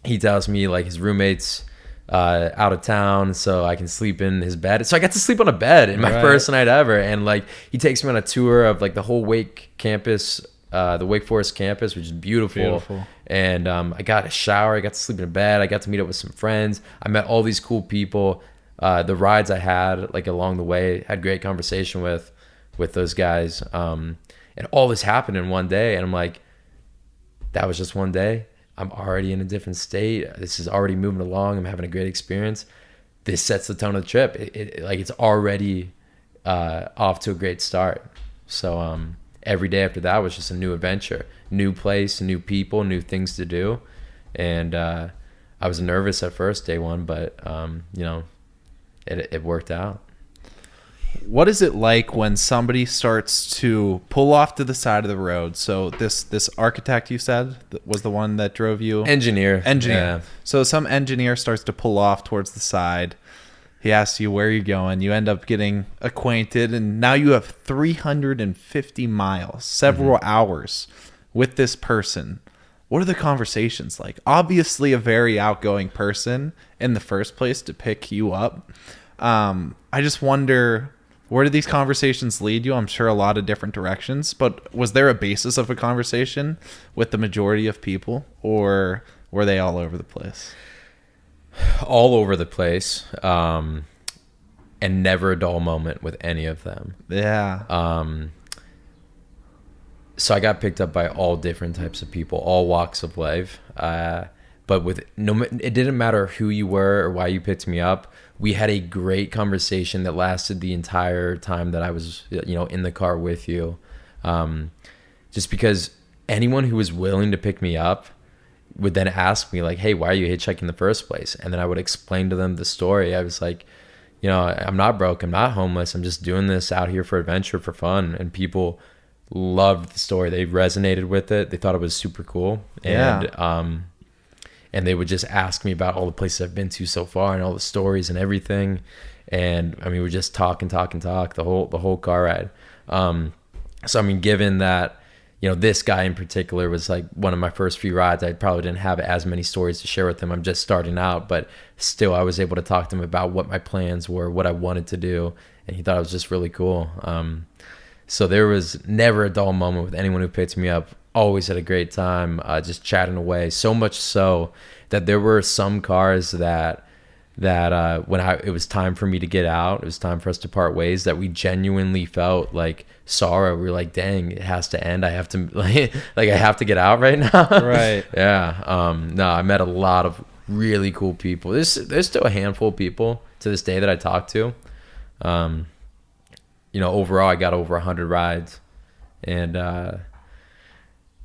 he tells me like his roommate's out of town, so I can sleep in his bed. So I got to sleep on a bed in my first night ever. And like he takes me on a tour of like the whole Wake campus, the Wake Forest campus, which is beautiful. And I got a shower. I got to sleep in a bed. I got to meet up with some friends. I met all these cool people. The rides I had like along the way, had great conversation with those guys. And all this happened in one day. And I'm like, that was just one day. I'm already in a different state. This is already moving along. I'm having a great experience. This sets the tone of the trip. It's already off to a great start. So every day after that was just a new adventure, new place, new people, new things to do. And I was nervous at first, day 1, but it worked out. what is it like when somebody starts to pull off to the side of the road? So this architect you said was the one that drove you? Engineer. Yeah. So some engineer starts to pull off towards the side. He asks you where you're going. You end up getting acquainted, and now you have 350 miles, several hours with this person. What are the conversations like? Obviously a very outgoing person in the first place to pick you up. I just wonder, where do these conversations lead you? I'm sure a lot of different directions, but was there a basis of a conversation with the majority of people, or were they all over the place? All over the place, and never a dull moment with any of them. Yeah. So I got picked up by all different types of people, all walks of life. But it didn't matter who you were or why you picked me up. We had a great conversation that lasted the entire time that I was, in the car with you. Just because anyone who was willing to pick me up would then ask me like, hey, why are you hitchhiking in the first place? And then I would explain to them the story. I was like, I'm not broke. I'm not homeless. I'm just doing this out here for adventure, for fun. And people loved the story. They resonated with it. They thought it was super cool. And they would just ask me about all the places I've been to so far and all the stories and everything. And I mean, we just talk the whole car ride. So I mean, given that, this guy in particular was like one of my first few rides, I probably didn't have as many stories to share with him. I'm just starting out, but still I was able to talk to him about what my plans were, what I wanted to do. And he thought it was just really cool. So there was never a dull moment with anyone who picked me up. Always had a great time, just chatting away. So much so that there were some cars that when it was time for me to get out, it was time for us to part ways, that we genuinely felt like sorrow. We were like, dang, it has to end. I have to I have to get out right now. Right. Yeah. No, I met a lot of really cool people. There's still a handful of people to this day that I talk to. Overall I got over 100 rides, and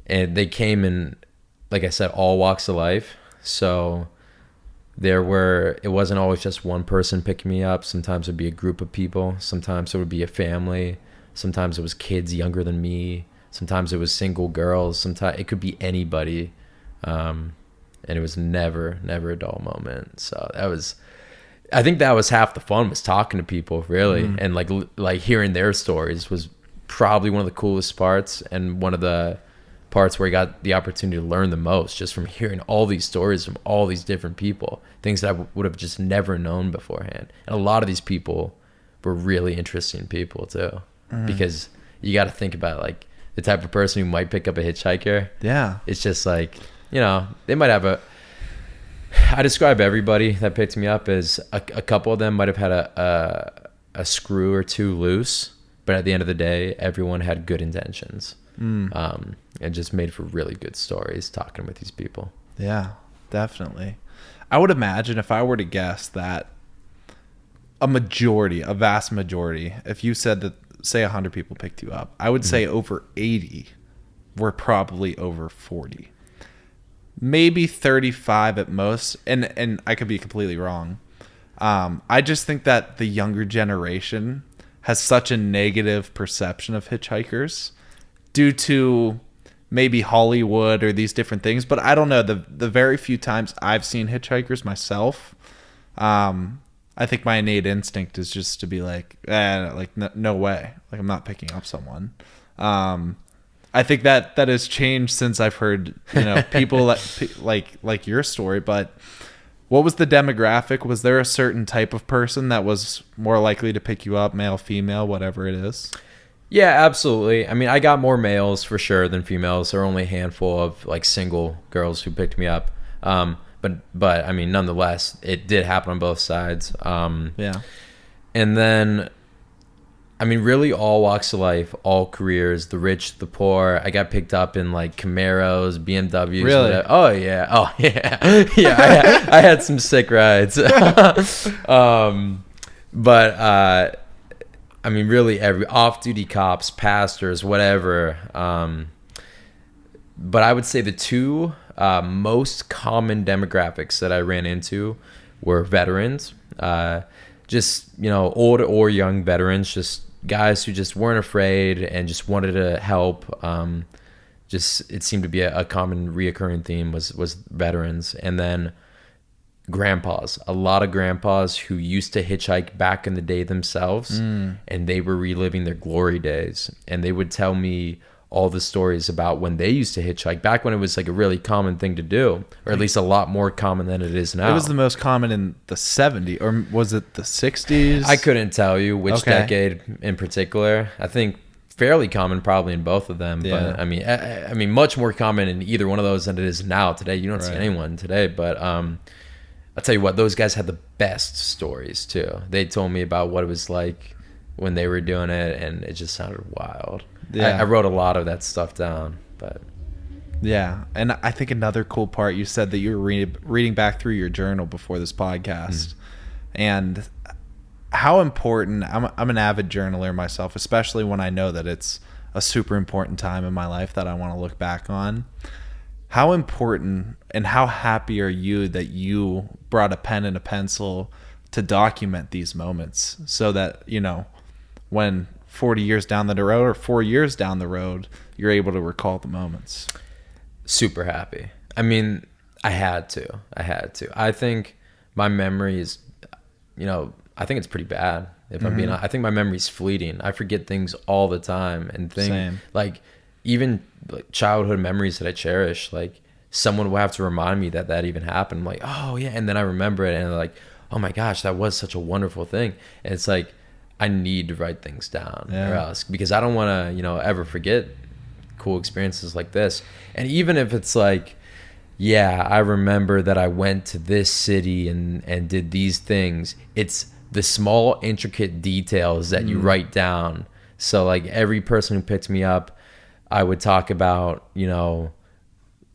they came in, like I said, all walks of life. So it wasn't always just one person picking me up. Sometimes it'd be a group of people. Sometimes it would be a family. Sometimes it was kids younger than me. Sometimes it was single girls. Sometimes it could be anybody. And it was never a dull moment. So I think that was half the fun, was talking to people, really. And like hearing their stories was probably one of the coolest parts, and one of the parts where I got the opportunity to learn the most, just from hearing all these stories from all these different people, things that I would have just never known beforehand. And a lot of these people were really interesting people too, because you got to think about like the type of person who might pick up a hitchhiker. Yeah. It's just like, they might have I describe everybody that picked me up as a couple of them might have had a screw or two loose, but at the end of the day, everyone had good intentions. And just made for really good stories talking with these people. Yeah, definitely. I would imagine, if I were to guess, that a vast majority, if you said that, say 100 people picked you up, I would say over 80 were probably over 40. Maybe 35 at most, and I could be completely wrong. I just think that the younger generation has such a negative perception of hitchhikers due to maybe Hollywood or these different things. But I don't know, the very few times I've seen hitchhikers myself, I think my innate instinct is just to be like, no way, like I'm not picking up someone. I think that has changed since I've heard, people like your story. But what was the demographic? Was there a certain type of person that was more likely to pick you up, male, female, whatever it is? Yeah, absolutely. I mean, I got more males for sure than females. There were only a handful of like single girls who picked me up. But I mean, nonetheless, it did happen on both sides. Yeah. And then, I mean, really all walks of life, all careers, the rich, the poor. I got picked up in like Camaros, BMWs. Really? Whatever. Oh yeah. Yeah. I had some sick rides. I mean, really every off-duty cops, pastors, whatever. But I would say the two most common demographics that I ran into were veterans. just, old or young veterans, just guys who just weren't afraid and just wanted to help. Just it seemed to be a common reoccurring theme was veterans, and then grandpas, a lot of grandpas who used to hitchhike back in the day themselves, and they were reliving their glory days, and they would tell me all the stories about when they used to hitchhike back when it was like a really common thing to do, or at least a lot more common than it is now. It was the most common in the 70s, or was it the 60s? I couldn't tell you which decade in particular. I think fairly common probably in both of them, but I mean much more common in either one of those than it is now. Today you don't see anyone today, but I'll tell you what, those guys had the best stories too. They told me about what it was like when they were doing it, and it just sounded wild. I wrote a lot of that stuff down, but yeah. And I think another cool part, you said that you were reading back through your journal before this podcast, and how important, I'm an avid journaler myself, especially when I know that it's a super important time in my life that I want to look back on. How important and how happy are you that you brought a pen and a pencil to document these moments, so that, when 40 years down the road or 4 years down the road, you're able to recall the moments? Super happy. I mean, I had to. I think my memory is, I think it's pretty bad. If I'm being honest, I think my memory's fleeting. I forget things all the time, and Same. Like even like childhood memories that I cherish, like someone will have to remind me that even happened. I'm like, oh yeah, and then I remember it, and they're like, oh my gosh, that was such a wonderful thing. And it's like, I need to write things down, or else, because I don't want to, ever forget cool experiences like this. And even if it's like, yeah, I remember that I went to this city and did these things, it's the small intricate details that you write down. So like every person who picked me up, I would talk about,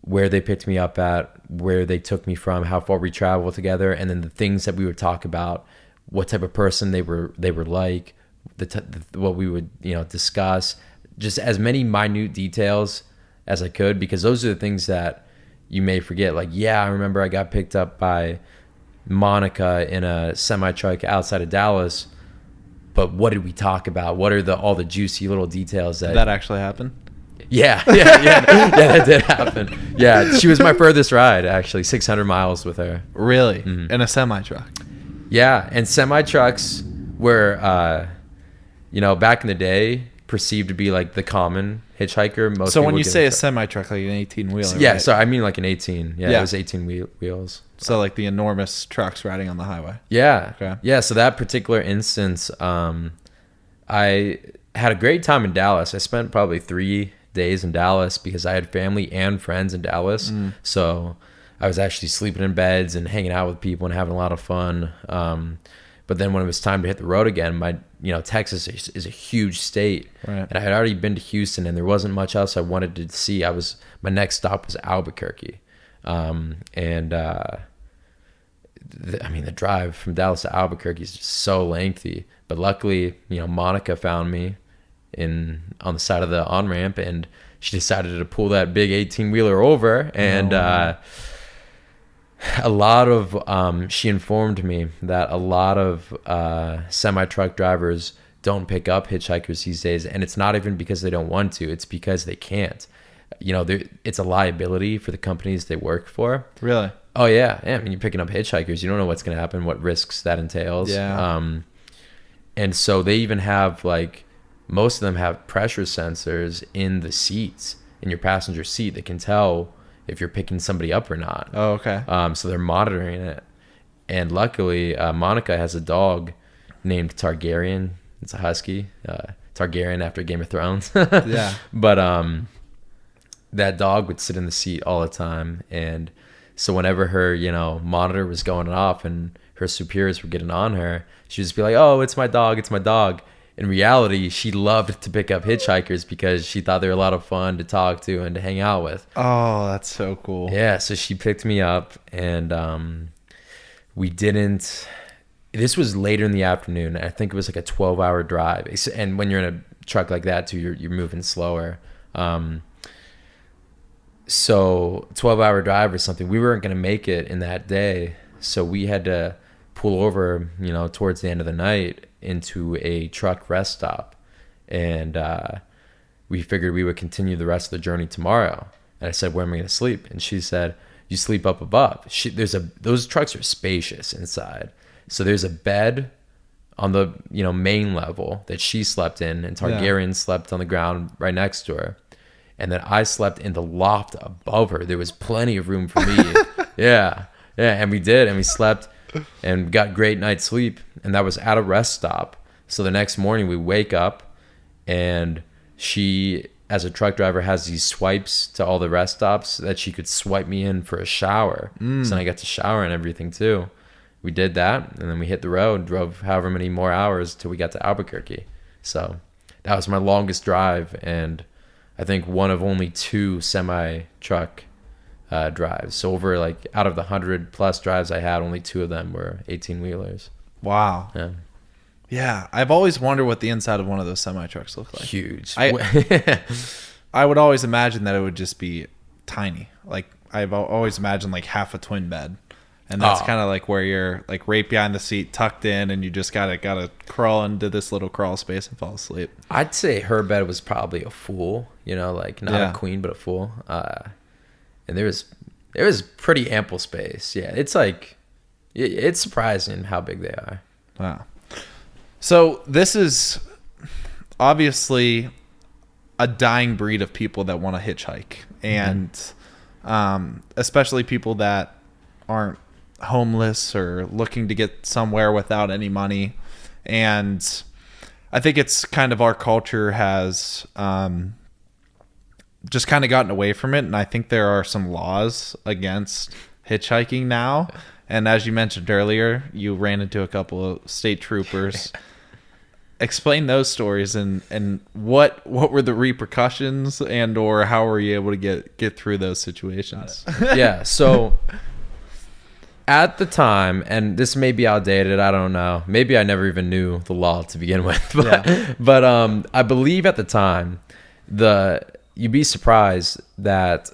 where they picked me up at, where they took me from, how far we traveled together, and then the things that we would talk about, what type of person they were like, what we would discuss, just as many minute details as I could, because those are the things that you may forget. Like, yeah, I remember I got picked up by Monica in a semi-truck outside of Dallas, but what did we talk about? What are all the juicy little details that actually happened? Yeah, that did happen. Yeah, she was my furthest ride, actually, 600 miles with her. Really? In a semi-truck? Yeah, and semi-trucks were, back in the day, perceived to be like the common hitchhiker. So when you say a semi-truck, like an 18-wheeler, yeah, right? so I mean like an 18. Yeah, it was 18 wheels. So like the enormous trucks riding on the highway. Yeah. Okay. Yeah, so that particular instance, I had a great time in Dallas. I spent probably 3 days in Dallas because I had family and friends in Dallas. So I was actually sleeping in beds and hanging out with people and having a lot of fun. But then when it was time to hit the road again, Texas is a huge state, right. And I had already been to Houston, and there wasn't much else I wanted to see. My next stop was Albuquerque, the drive from Dallas to Albuquerque is just so lengthy. But luckily, Monica found me on the side of the on-ramp, and she decided to pull that big 18-wheeler over, and she informed me that a lot of semi-truck drivers don't pick up hitchhikers these days, and it's not even because they don't want to, it's because they can't. It's a liability for the companies they work for. Really? Oh yeah. I mean, you're picking up hitchhikers, you don't know what's going to happen, what risks that entails. Yeah. And so they even have, like, most of them have pressure sensors in the seats, in your passenger seat, that can tell if you're picking somebody up or not. Oh, okay. So they're monitoring it. And luckily, Monica has a dog named Targaryen. It's a husky. Targaryen after Game of Thrones. Yeah. But that dog would sit in the seat all the time. And so whenever her, monitor was going off and her superiors were getting on her, she'd just be like, oh, it's my dog, it's my dog. In reality, she loved to pick up hitchhikers because she thought they were a lot of fun to talk to and to hang out with. Oh, that's so cool. Yeah, so she picked me up, and this was later in the afternoon. I think it was like a 12-hour drive. And when you're in a truck like that too, you're moving slower. So 12-hour drive or something. We weren't going to make it in that day, so we had to pull over, towards the end of the night into a truck rest stop. And we figured we would continue the rest of the journey tomorrow. And I said, where am I going to sleep? And she said, you sleep up above. Those trucks are spacious inside. So there's a bed on the main level that she slept in, and Targaryen slept on the ground right next to her. And then I slept in the loft above her. There was plenty of room for me. Yeah. And we did. And we slept and got great night's sleep. And that was at a rest stop. So the next morning we wake up, and she, as a truck driver, has these swipes to all the rest stops that she could swipe me in for a shower. So then I got to shower and everything too. We did that. And then we hit the road, drove however many more hours till we got to Albuquerque. So that was my longest drive. And I think one of only 2 semi-truck drives. So over out of the 100+ drives I had, only 2 of them were 18-wheelers. Wow. Yeah. Yeah. I've always wondered what the inside of one of those semi-trucks look like. Huge. I would always imagine that it would just be tiny. Like I've always imagined like half a twin bed. And that's kind of like where you're like right behind the seat, tucked in, and you just gotta crawl into this little crawl space and fall asleep. I'd say her bed was probably a full, not a queen, but a full. And there was pretty ample space. Yeah, it's it's surprising how big they are. Wow. So this is obviously a dying breed of people that want to hitchhike, and especially people that aren't homeless or looking to get somewhere without any money. And I think it's kind of our culture has just kind of gotten away from it. And I think there are some laws against hitchhiking now. And as you mentioned earlier, you ran into a couple of state troopers. Explain those stories and what were the repercussions, and or how were you able to get through those situations? Yeah, so at the time, and this may be outdated, I don't know. Maybe I never even knew the law to begin with. But I believe at the time, you'd be surprised that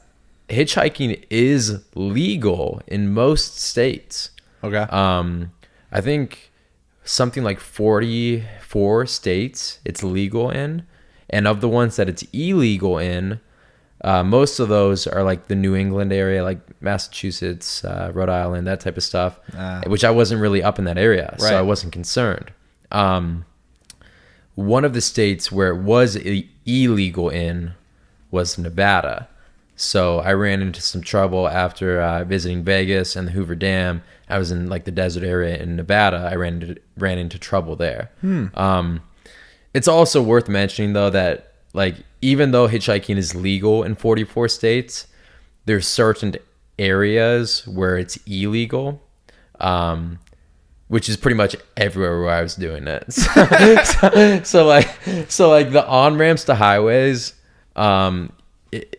hitchhiking is legal in most states. Okay. I think something like 44 states it's legal in, and of the ones that it's illegal in, most of those are like the New England area, like Massachusetts, Rhode Island, that type of stuff, which I wasn't really up in that area, so I wasn't concerned. One of the states where it was illegal in was Nevada. So I ran into some trouble after visiting Vegas and the Hoover Dam. I was in like the desert area in Nevada. I ran into trouble there. It's also worth mentioning though that like even though hitchhiking is legal in 44 states, there's certain areas where it's illegal, which is pretty much everywhere where I was doing it. So like the on-ramps to highways,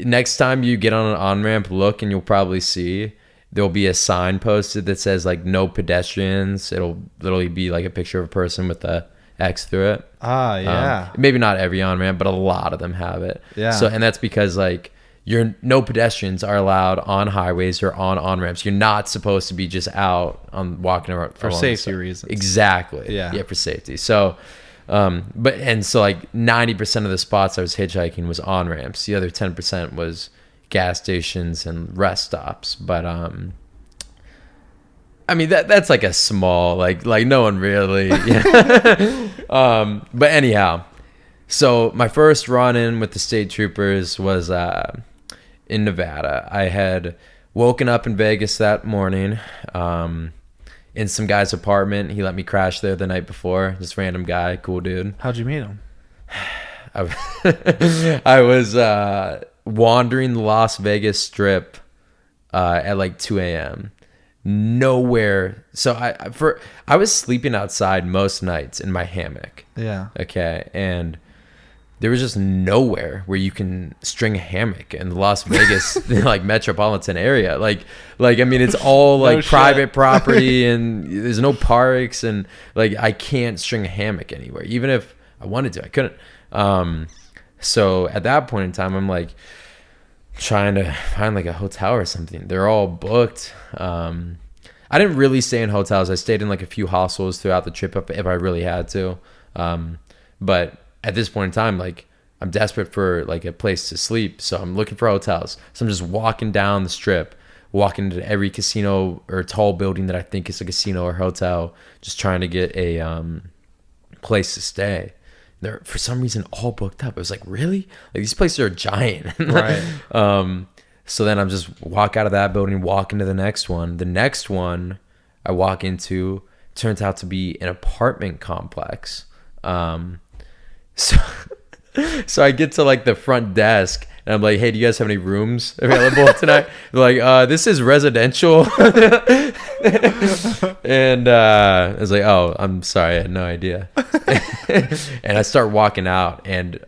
next time you get on an on-ramp, look and you'll probably see there'll be a sign posted that says like no pedestrians. It'll literally be like a picture of a person with a X through it. Maybe not every on-ramp, but a lot of them have it. So, and that's because like no pedestrians are allowed on highways or on-ramps. You're not supposed to be just out on walking around for safety reasons. Exactly. Yeah, for safety. So, so like 90% of the spots I was hitchhiking was on-ramps. The other 10% was gas stations and rest stops. But I mean that's like a small like no one really. But anyhow, so my first run-in with the state troopers was in Nevada. I had woken up in Vegas that morning in some guy's apartment. He let me crash there the night before. This random guy, cool dude. How'd you meet him? I was wandering the Las Vegas Strip at like 2 a.m. Nowhere. So I was sleeping outside most nights in my hammock. Yeah. Okay. And there was just nowhere where you can string a hammock in the Las Vegas like metropolitan area. Like I mean, it's all like private property and there's no parks, and like I can't string a hammock anywhere. Even if I wanted to, I couldn't. So at that point in time, I'm like trying to find like a hotel or something. They're all booked. I didn't really stay in hotels. I stayed in like a few hostels throughout the trip if I really had to. But at this point in time, like I'm desperate for like a place to sleep. So I'm looking for hotels. So I'm just walking down the strip, walking into every casino or tall building that I think is a casino or hotel, just trying to get a place to stay. They're for some reason all booked up. It was like, really? Like these places are giant. Right. So then I'm just walk out of that building, walk into the next one. The next one I walk into turns out to be an apartment complex. So I get to like the front desk and I'm like, hey, do you guys have any rooms available tonight? They're like, this is residential. And I was like, oh, I'm sorry, I had no idea. And I start walking out and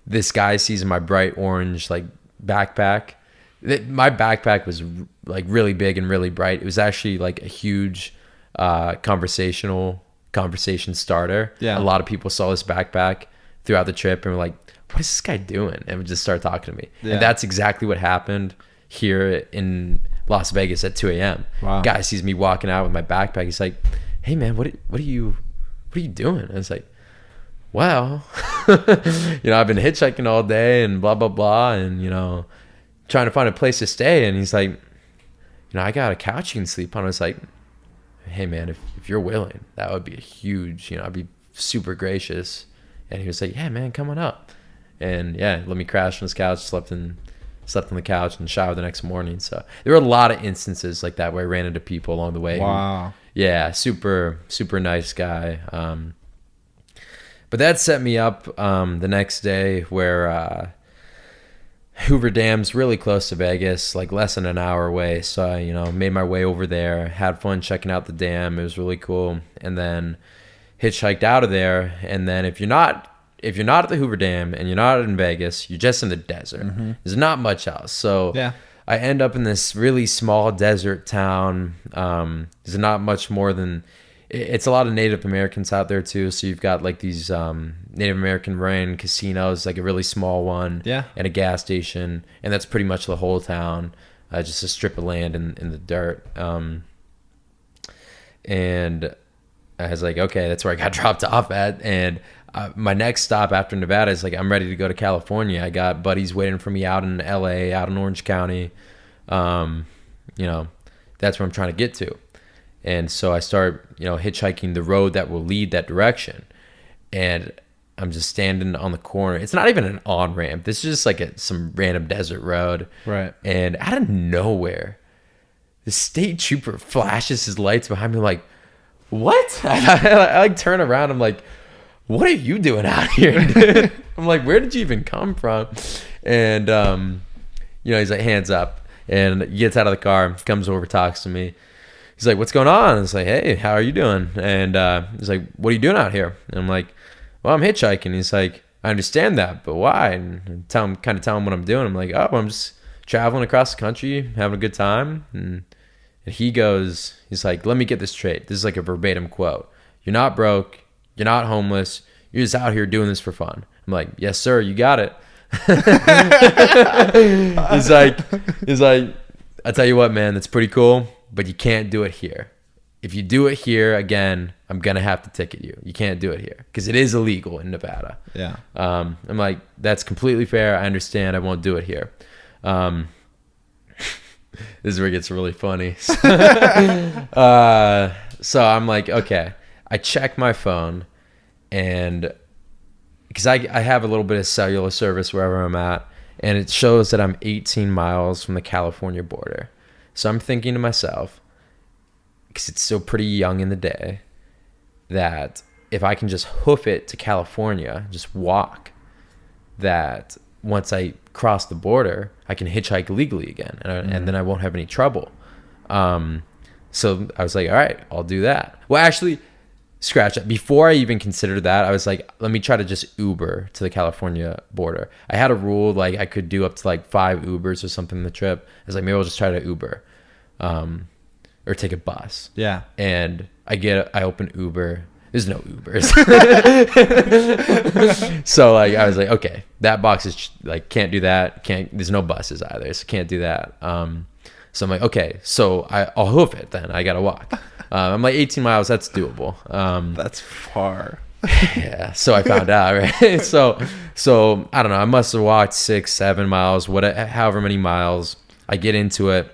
this guy sees my bright orange like backpack. My backpack was like really big and really bright. It was actually like a huge conversation starter. Yeah. A lot of people saw this backpack throughout the trip and were like, what is this guy doing? And would just start talking to me. Yeah. And that's exactly what happened here in Las Vegas at 2 a.m. Wow. Guy sees me walking out with my backpack. He's like, hey man, what are you doing? And I was like, well, I've been hitchhiking all day and blah, blah, blah. And, trying to find a place to stay. And he's like, I got a couch you can sleep on. I was like, hey man, if you're willing, that would be a huge, I'd be super gracious. And he was like, yeah man, come on up. And yeah, let me crash on his couch, slept on the couch and showered the next morning. So there were a lot of instances like that where I ran into people along the way. Wow. Yeah, super, super nice guy. But that set me up the next day where Hoover Dam's really close to Vegas, like less than an hour away. So I, made my way over there, had fun checking out the dam. It was really cool. And then hitchhiked out of there. And then if you're not at the Hoover Dam and you're not in Vegas, you're just in the desert. Mm-hmm. There's not much else. So yeah. I end up in this really small desert town. There's not much more than... It's a lot of Native Americans out there too. So you've got like these Native American run casinos, like a really small one, yeah, and a gas station, and that's pretty much the whole town. Just a strip of land in the dirt. And I was like, okay, that's where I got dropped off at. And my next stop after Nevada is like, I'm ready to go to California. I got buddies waiting for me out in LA, out in Orange County. That's where I'm trying to get to. And so I start, hitchhiking the road that will lead that direction. And I'm just standing on the corner. It's not even an on-ramp. This is just like some random desert road. Right. And out of nowhere, the state trooper flashes his lights behind me like, what? I like turn around. I'm like, what are you doing out here, dude? I'm like, where did you even come from? And, he's like, hands up. And he gets out of the car, comes over, talks to me. He's like, what's going on? And it's like, hey, how are you doing? And he's like, what are you doing out here? And I'm like, well, I'm hitchhiking. He's like, I understand that, but why? And tell him what I'm doing. I'm like, oh, I'm just traveling across the country, having a good time. And he's like, let me get this straight. This is like a verbatim quote. You're not broke. You're not homeless. You're just out here doing this for fun. I'm like, yes, sir, you got it. he's like, I tell you what, man, that's pretty cool, but you can't do it here. If you do it here again, I'm going to have to ticket you. You can't do it here because it is illegal in Nevada. Yeah. I'm like, that's completely fair. I understand. I won't do it here. This is where it gets really funny. So I'm like, okay. I check my phone, and because I have a little bit of cellular service wherever I'm at, and it shows that I'm 18 miles from the California border. So I'm thinking to myself, because it's still pretty young in the day, that if I can just hoof it to California, just walk, that once I cross the border, I can hitchhike legally again, and then I won't have any trouble. So I was like, all right, I'll do that. Well, actually, scratch that. Before I even considered that, I was like, let me try to just Uber to the California border. I had a rule, like I could do up to like 5 Ubers or something in the trip. I was like, maybe I'll just try to Uber, or take a bus. Yeah. And I open Uber. There's no Ubers. So like, I was like, okay, that box is like, can't do that. There's no buses either. So can't do that. So I'm like, okay, so I'll hoof it then. I got to walk. I'm like 18 miles. That's doable. That's far. Yeah. So I found out, right? So I don't know. I must have walked 6, 7 miles, however many miles. I get into it.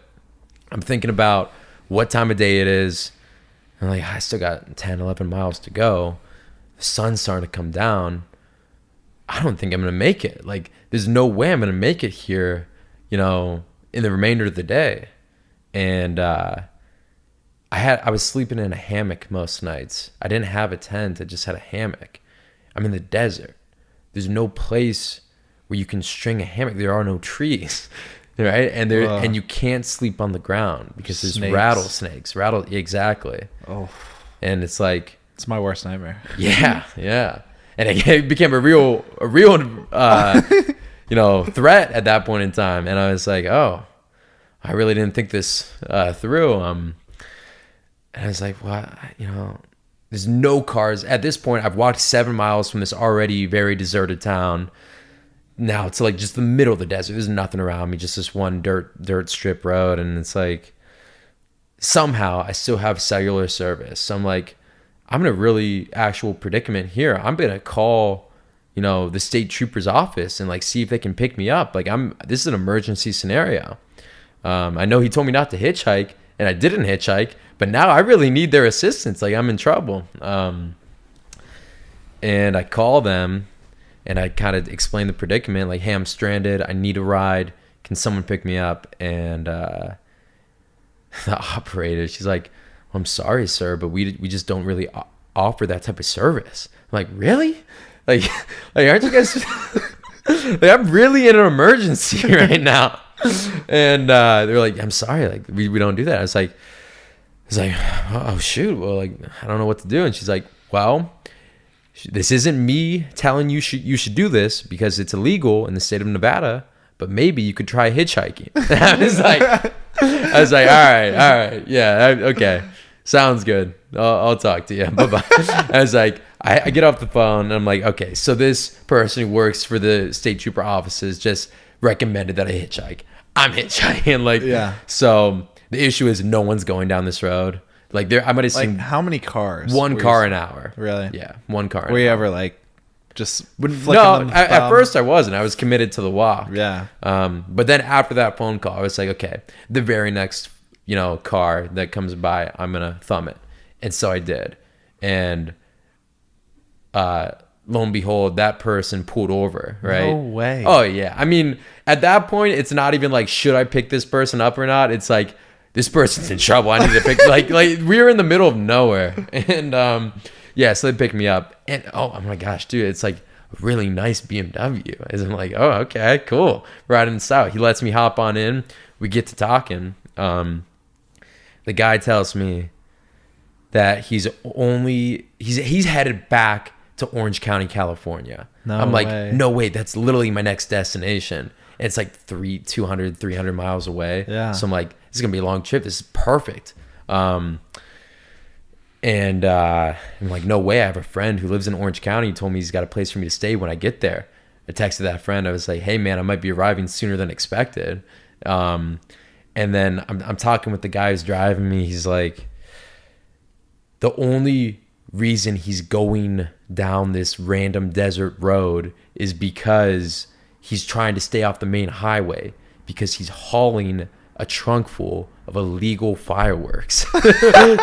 I'm thinking about what time of day it is. I'm like, I still got 10, 11 miles to go. The sun's starting to come down. I don't think I'm going to make it. Like, there's no way I'm going to make it here, in the remainder of the day. And I was sleeping in a hammock most nights. I didn't have a tent. I just had a hammock. I'm in the desert. There's no place where you can string a hammock. There are no trees, right? And you can't sleep on the ground because there's rattlesnakes. Exactly. Oh. And it's like, it's my worst nightmare. Yeah, yeah. And it became a real threat at that point in time. And I was like, oh, I really didn't think this through. And I was like, well, there's no cars. At this point, I've walked 7 miles from this already very deserted town. Now it's like just the middle of the desert. There's nothing around me, just this one dirt strip road. And it's like, somehow I still have cellular service. So I'm like, I'm in a really actual predicament here. I'm going to call, the state trooper's office and like see if they can pick me up. Like this is an emergency scenario. I know he told me not to hitchhike and I didn't hitchhike, but now I really need their assistance. Like I'm in trouble. And I call them and I kind of explain the predicament. Like, hey, I'm stranded. I need a ride. Can someone pick me up? And the operator, she's like, I'm sorry, sir, but we just don't really offer that type of service. I'm like, really? Like aren't you guys? Like, I'm really in an emergency right now. And they're like, I'm sorry, like we don't do that. I was like, oh shoot, well, like I don't know what to do. And she's like, well, this isn't me telling you you should do this because it's illegal in the state of Nevada, but maybe you could try hitchhiking. I was like, all right, yeah, okay. Sounds good. I'll talk to you. Bye-bye. I was like, I get off the phone and I'm like, okay, so this person who works for the state trooper offices just recommended that I hitchhike. I'm hitchhiking. Like, yeah. So the issue is no one's going down this road. Like I might have seen how many cars? One car an hour. Really? Yeah, one car. Were you ever like just no? At first I wasn't. I was committed to the walk. Yeah. But then after that phone call, I was like, okay, the very next car that comes by, I'm gonna thumb it. And so I did. And lo and behold, that person pulled over, right? No way. Oh yeah. I mean, at that point, it's not even like, should I pick this person up or not? It's like, this person's in trouble. I need to pick like we were in the middle of nowhere. And yeah, so they picked me up. And oh my gosh, dude, it's like a really nice BMW. As I'm like, oh, okay, cool. Riding this out. He lets me hop on in. We get to talking. The guy tells me that he's headed back to Orange County, California. I'm like, no way, that's literally my next destination. And it's like 300 miles away. Yeah. So I'm like, this is gonna be a long trip. This is perfect. And I'm like, no way. I have a friend who lives in Orange County. He told me he's got a place for me to stay when I get there. I texted that friend. I was like, hey man, I might be arriving sooner than expected. And then I'm talking with the guy who's driving me. He's like, the only reason he's going down this random desert road is because he's trying to stay off the main highway because he's hauling a trunk full of illegal fireworks. I'm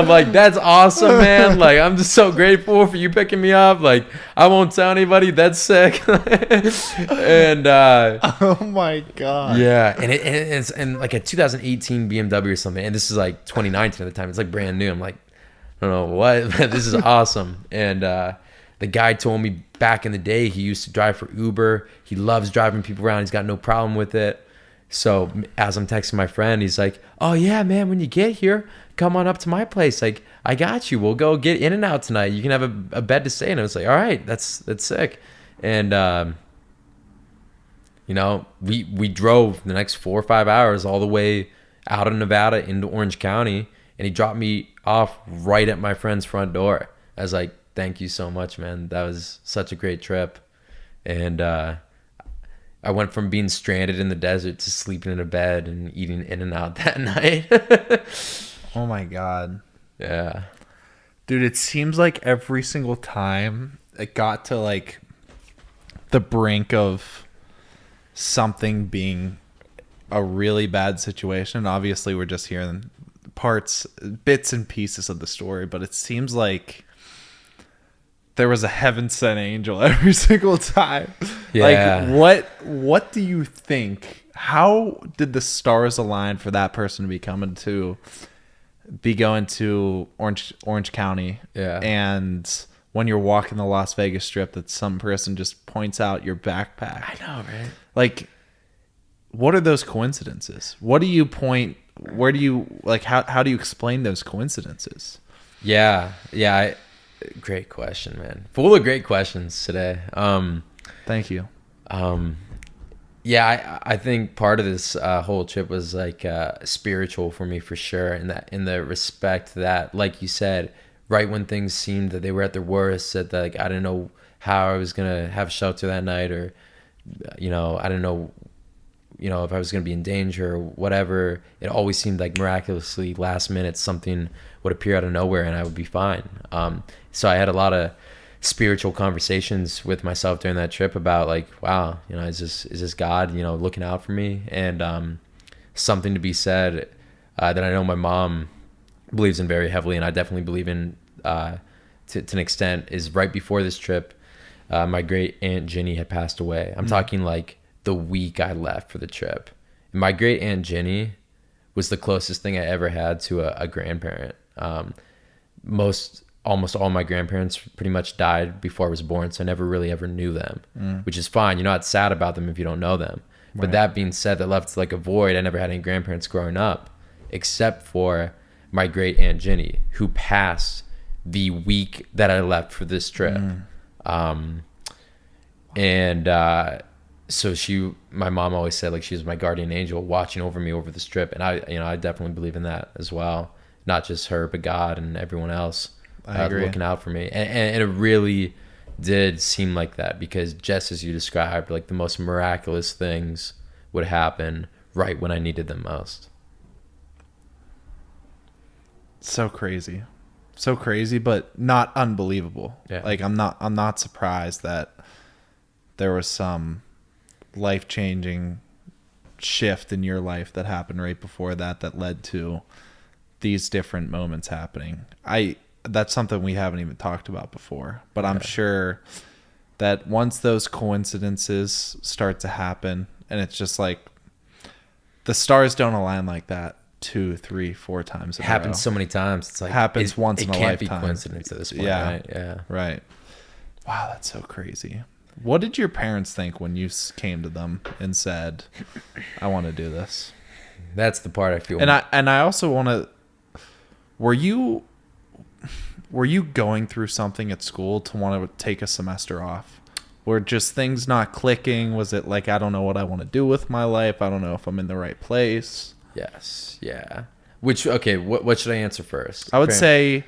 like, that's awesome, man. Like, I'm just so grateful for you picking me up. Like, I won't tell anybody. That's sick. And oh my god. Yeah, and it's like a 2018 BMW or something. And this is like 2019 at the time. It's like brand new. I'm like, I don't know what. This is awesome. And the guy told me back in the day he used to drive for Uber. He loves driving people around. He's got no problem with it. So as I'm texting my friend, he's like, oh yeah, man, when you get here, come on up to my place. Like, I got you. We'll go get in and out tonight. You can have a bed to stay in. I was like, all right, that's sick. And, we drove the next 4 or 5 hours all the way out of Nevada into Orange County. And he dropped me off right at my friend's front door. I was like, thank you so much, man. That was such a great trip. And I went from being stranded in the desert to sleeping in a bed and eating In-N-Out that night. Oh my God. Yeah. Dude, it seems like every single time it got to like the brink of something being a really bad situation. Obviously, we're just hearing bits and pieces of the story, but it seems like there was a heaven sent angel every single time. Yeah. Like, what do you think? How did the stars align for that person to be going to Orange County? Yeah. And when you're walking the Las Vegas Strip, that some person just points out your backpack. I know, right? Like, what are those coincidences? What do you point? Where do you like? How do you explain those coincidences? Yeah. Great question, man. Full of great questions today. Thank you. Yeah, I think part of this whole trip was like spiritual for me for sure, in the respect that, like you said, right when things seemed that they were at their worst, that like I didn't know how I was gonna have shelter that night, or I didn't know, if I was gonna be in danger or whatever. It always seemed like miraculously last minute something would appear out of nowhere and I would be fine. So I had a lot of spiritual conversations with myself during that trip about like, wow, is this God, looking out for me? And something to be said that I know my mom believes in very heavily, and I definitely believe in to an extent, is right before this trip, my great aunt Ginny had passed away. I'm talking like the week I left for the trip. And my great aunt Ginny was the closest thing I ever had to a grandparent. Almost all my grandparents pretty much died before I was born, so I never really ever knew them, which is fine. You're not sad about them if you don't know them. Right. But that being said, that left like a void. I never had any grandparents growing up, except for my great aunt Ginny, who passed the week that I left for this trip. So my mom always said like she was my guardian angel watching over me over this trip, and I definitely believe in that as well. Not just her, but God and everyone else looking out for me. And it really did seem like that, because just as you described, like the most miraculous things would happen right when I needed them most. So crazy, but not unbelievable. Yeah. Like I'm not surprised that there was some life-changing shift in your life that happened right before that led to these different moments happening. That's something we haven't even talked about before, but I'm sure that once those coincidences start to happen, and it's just like the stars don't align like that 2, 3, 4 times in a row. Happens so many times. It's like happens once in a lifetime. It can't be coincidence at this point, right? Yeah. Right. Wow, that's so crazy. What did your parents think when you came to them and said, "I want to do this"? That's the part I feel. And I also want to. Were you going through something at school to want to take a semester off? Were just things not clicking? Was it like, I don't know what I want to do with my life? I don't know if I'm in the right place. Yes. Yeah. What should I answer first? I would say,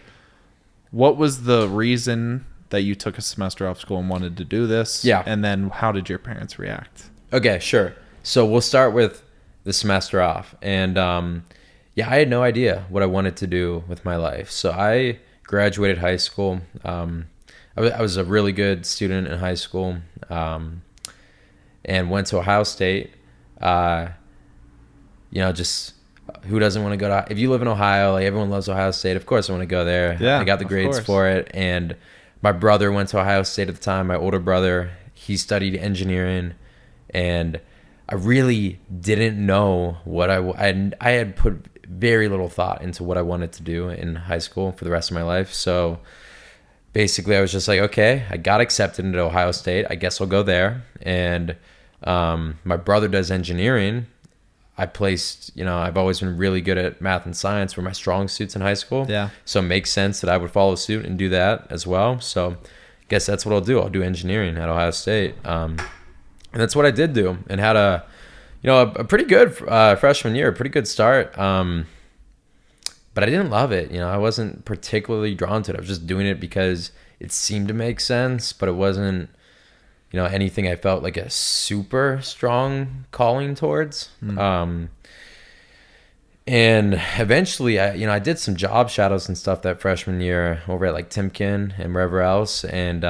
what was the reason that you took a semester off school and wanted to do this? Yeah. And then how did your parents react? Okay, sure. So we'll start with the semester off. And I had no idea what I wanted to do with my life. So I graduated high school. I was a really good student in high school, and went to Ohio State. Just who doesn't want to go to? If you live in Ohio, like everyone loves Ohio State. Of course, I want to go there. Yeah, I got the grades for it, and my brother went to Ohio State at the time. My older brother, he studied engineering, and I really didn't know what I had put very little thought into what I wanted to do in high school for the rest of my life. So basically I was just like, okay, I got accepted into Ohio State. I guess I'll go there. And my brother does engineering. I've always been really good at math and science, were my strong suits in high school. Yeah. So it makes sense that I would follow suit and do that as well. So I guess that's what I'll do. I'll do engineering at Ohio State. And that's what I did do, and had a pretty good freshman year, a pretty good start. But I didn't love it. I wasn't particularly drawn to it. I was just doing it because it seemed to make sense, but it wasn't anything I felt like a super strong calling towards. And eventually I did some job shadows and stuff that freshman year over at like Timken and wherever else. And,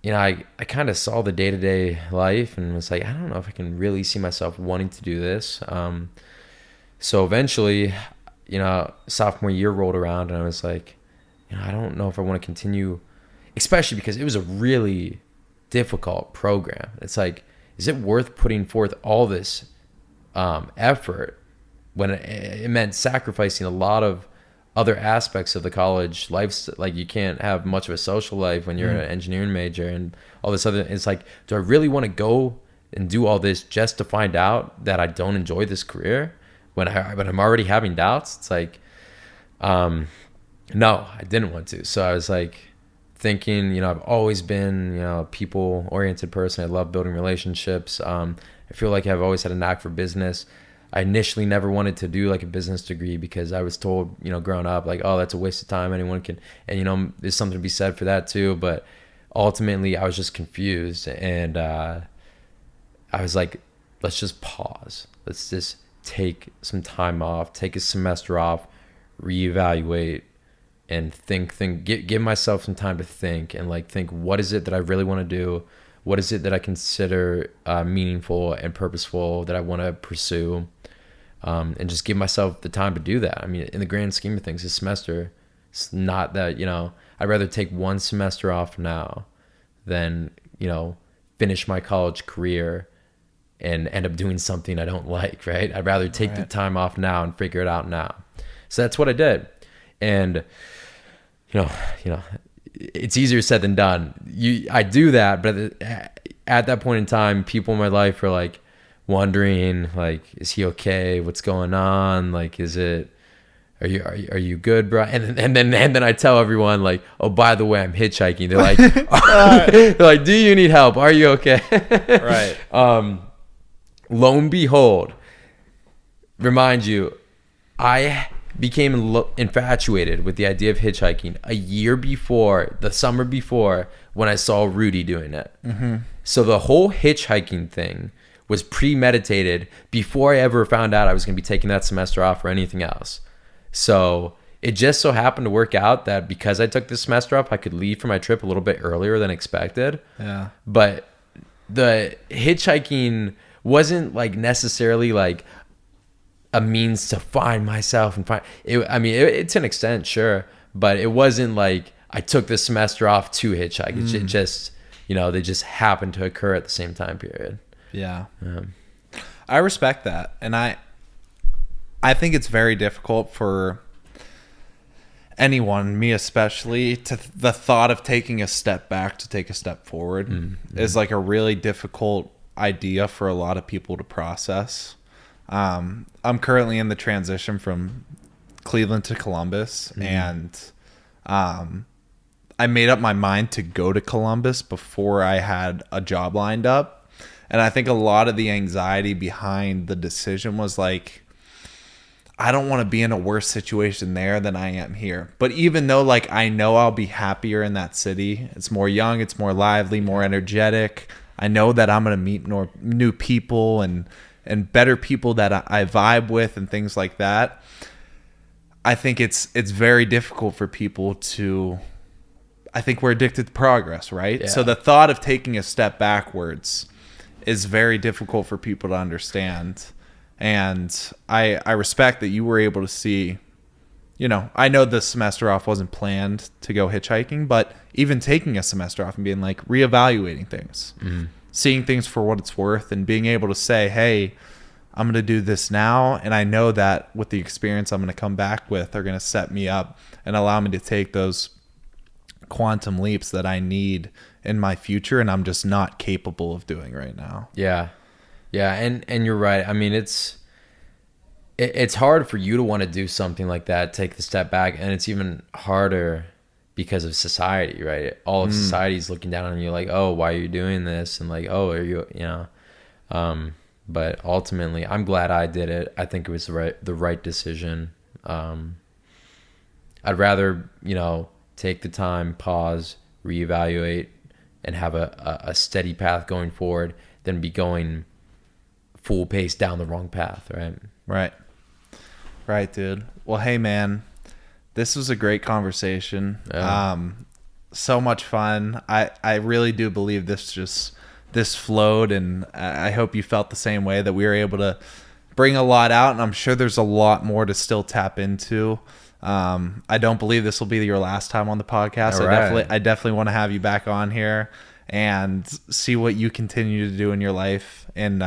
I kind of saw the day-to-day life and was like, I don't know if I can really see myself wanting to do this. So eventually, sophomore year rolled around and I was like, I don't know if I want to continue, especially because it was a really difficult program. It's like, is it worth putting forth all this effort when it meant sacrificing a lot of other aspects of the college life? Like, you can't have much of a social life when you're an engineering major and all this other. It's like, do I really want to go and do all this just to find out that I don't enjoy this career when I'm already having doubts? It's like, no, I didn't want to. So I was like thinking, I've always been, a people oriented person. I love building relationships. I feel like I've always had a knack for business. I initially never wanted to do like a business degree because I was told, growing up, like, oh, that's a waste of time. Anyone can, and there's something to be said for that too. But ultimately I was just confused and, I was like, let's just pause. Let's just take some time off, take a semester off, reevaluate and give myself some time to think and like think, what is it that I really want to do? What is it that I consider meaningful and purposeful that I want to pursue? And just give myself the time to do that. I mean, in the grand scheme of things, this semester, it's not that, I'd rather take one semester off now than, finish my college career and end up doing something I don't like, right? I'd rather take the time off now and figure it out now. So that's what I did. And, it's easier said than done. I do that, but at that point in time, people in my life are like wondering, like, is he okay? What's going on? Like, are you good, bro? And then I tell everyone, like, oh, by the way, I'm hitchhiking. They're like, they're like, do you need help? Are you okay? Right. Lo and behold, remind you, I became infatuated with the idea of hitchhiking a year before, the summer before, when I saw Rudy doing it. So the whole hitchhiking thing was premeditated before I ever found out I was going to be taking that semester off or anything else. So it just so happened to work out that because I took this semester off, I could leave for my trip a little bit earlier than expected. Yeah. But the hitchhiking wasn't like necessarily like a means to find myself and find it. I mean, it's an extent, sure, but it wasn't like I took this semester off to hitchhike. It just, they just happened to occur at the same time period. Yeah. I respect that. And I think it's very difficult for anyone, me especially, the thought of taking a step back to take a step forward is like a really difficult idea for a lot of people to process. I'm currently in the transition from Cleveland to Columbus, and I made up my mind to go to Columbus before I had a job lined up. And I think a lot of the anxiety behind the decision was like, I don't want to be in a worse situation there than I am here. But even though like I know I'll be happier in that city, it's more young, it's more lively, more energetic. I know that I'm going to meet new people and better people that I vibe with and things like that. I think it's very difficult for people to, I think we're addicted to progress, right? Yeah. So the thought of taking a step backwards is very difficult for people to understand. And I respect that you were able to see, I know the semester off wasn't planned to go hitchhiking, but even taking a semester off and being like reevaluating things, seeing things for what it's worth and being able to say, hey, I'm going to do this now. And I know that with the experience I'm going to come back with are going to set me up and allow me to take those quantum leaps that I need in my future. And I'm just not capable of doing right now. Yeah. Yeah. And you're right. I mean, it's hard for you to want to do something like that, take the step back. And it's even harder because of society, right? All of society is looking down on you like, oh, why are you doing this? And like, oh, are you, but ultimately I'm glad I did it. I think it was the right decision. I'd rather, take the time, pause, reevaluate, and have a steady path going forward than be going full pace down the wrong path, right? Right, dude. Well, hey, man, this was a great conversation. So much fun. I really do believe this flowed, and I hope you felt the same way, that we were able to bring a lot out, and I'm sure there's a lot more to still tap into. I don't believe this will be your last time on the podcast. I definitely want to have you back on here and see what you continue to do in your life, and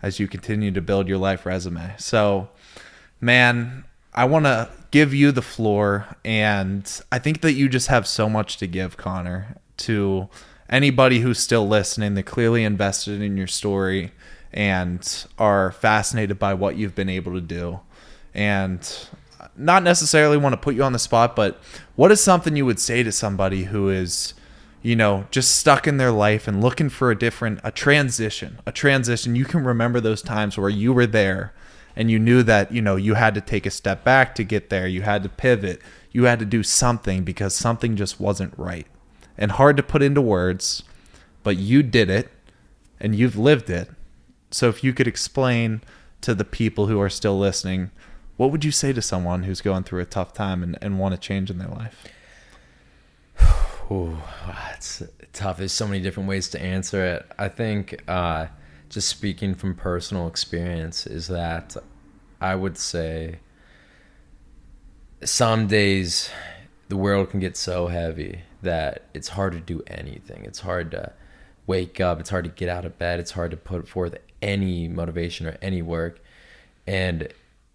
as you continue to build your life resume. So, man, I want to give you the floor, and I think that you just have so much to give, Connor, to anybody who's still listening. They're clearly invested in your story and are fascinated by what you've been able to do. And not necessarily want to put you on the spot, but what is something you would say to somebody who is, just stuck in their life and looking for a transition? You can remember those times where you were there and you knew that, you had to take a step back to get there. You had to pivot. You had to do something because something just wasn't right. And hard to put into words, but you did it and you've lived it. So if you could explain to the people who are still listening, what would you say to someone who's going through a tough time and want to change in their life? Ooh, it's tough. There's so many different ways to answer it. I think just speaking from personal experience is that I would say some days the world can get so heavy that it's hard to do anything. It's hard to wake up. It's hard to get out of bed. It's hard to put forth any motivation or any work. And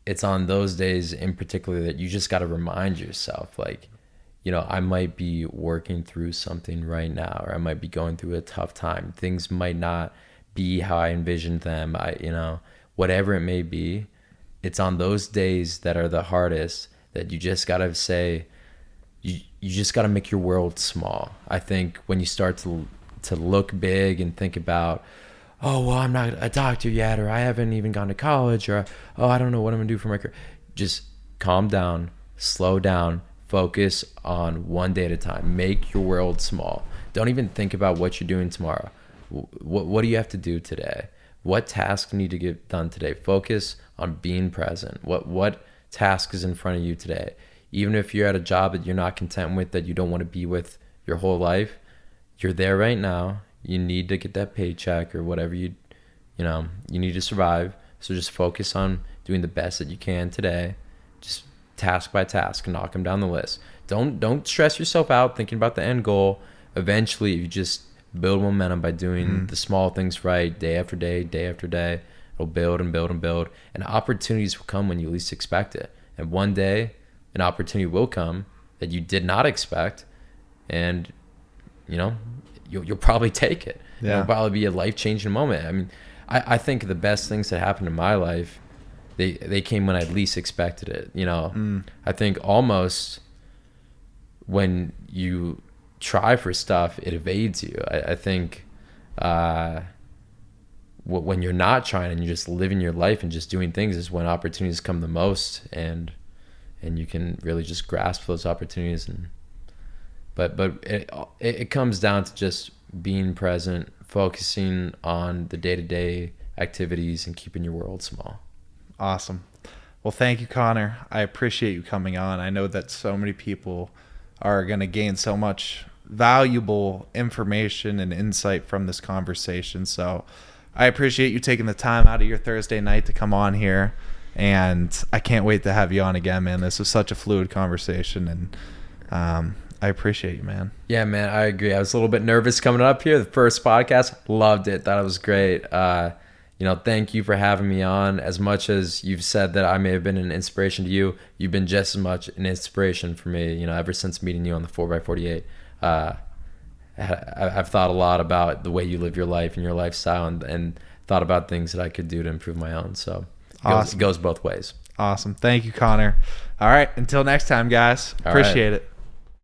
it's on those days in particular that you just got to remind yourself, I might be working through something right now, or I might be going through a tough time. Things might not be how I envisioned them. Whatever it may be, it's on those days that are the hardest that you just got to say, you just got to make your world small. I think when you start to look big and think about, oh, well, I'm not a doctor yet, or I haven't even gone to college, or, oh, I don't know what I'm going to do for my career. Just calm down, slow down, focus on one day at a time. Make your world small. Don't even think about what you're doing tomorrow. What do you have to do today? What tasks need to get done today? Focus on being present. What task is in front of you today? Even if you're at a job that you're not content with, that you don't want to be with your whole life, you're there right now. You need to get that paycheck or whatever you need to survive. So just focus on doing the best that you can today. Just task by task, knock them down the list. Don't stress yourself out thinking about the end goal. Eventually, you just build momentum by doing the small things right, day after day, day after day. It'll build and build and build, and opportunities will come when you least expect it. And one day, an opportunity will come that you did not expect, and you'll probably take it. Yeah. It'll probably be a life-changing moment. I mean, I think the best things that happened in my life, they came when I least expected it. I think almost when you try for stuff, it evades you. I think when you're not trying and you're just living your life and just doing things is when opportunities come the most, and you can really just grasp those opportunities. But it comes down to just being present, focusing on the day-to-day activities, and keeping your world small. Awesome. Well, thank you, Connor. I appreciate you coming on. I know that so many people are going to gain so much valuable information and insight from this conversation. So I appreciate you taking the time out of your Thursday night to come on here. And I can't wait to have you on again, man. This was such a fluid conversation, and I appreciate you, man. Yeah, man, I agree. I was a little bit nervous coming up here. The first podcast, loved it. Thought it was great. Thank you for having me on. As much as you've said that I may have been an inspiration to you, you've been just as much an inspiration for me, ever since meeting you on the 4x48. I've thought a lot about the way you live your life and your lifestyle, and thought about things that I could do to improve my own. So it goes both ways. Awesome. Thank you, Connor. All right. Until next time, guys. Appreciate it.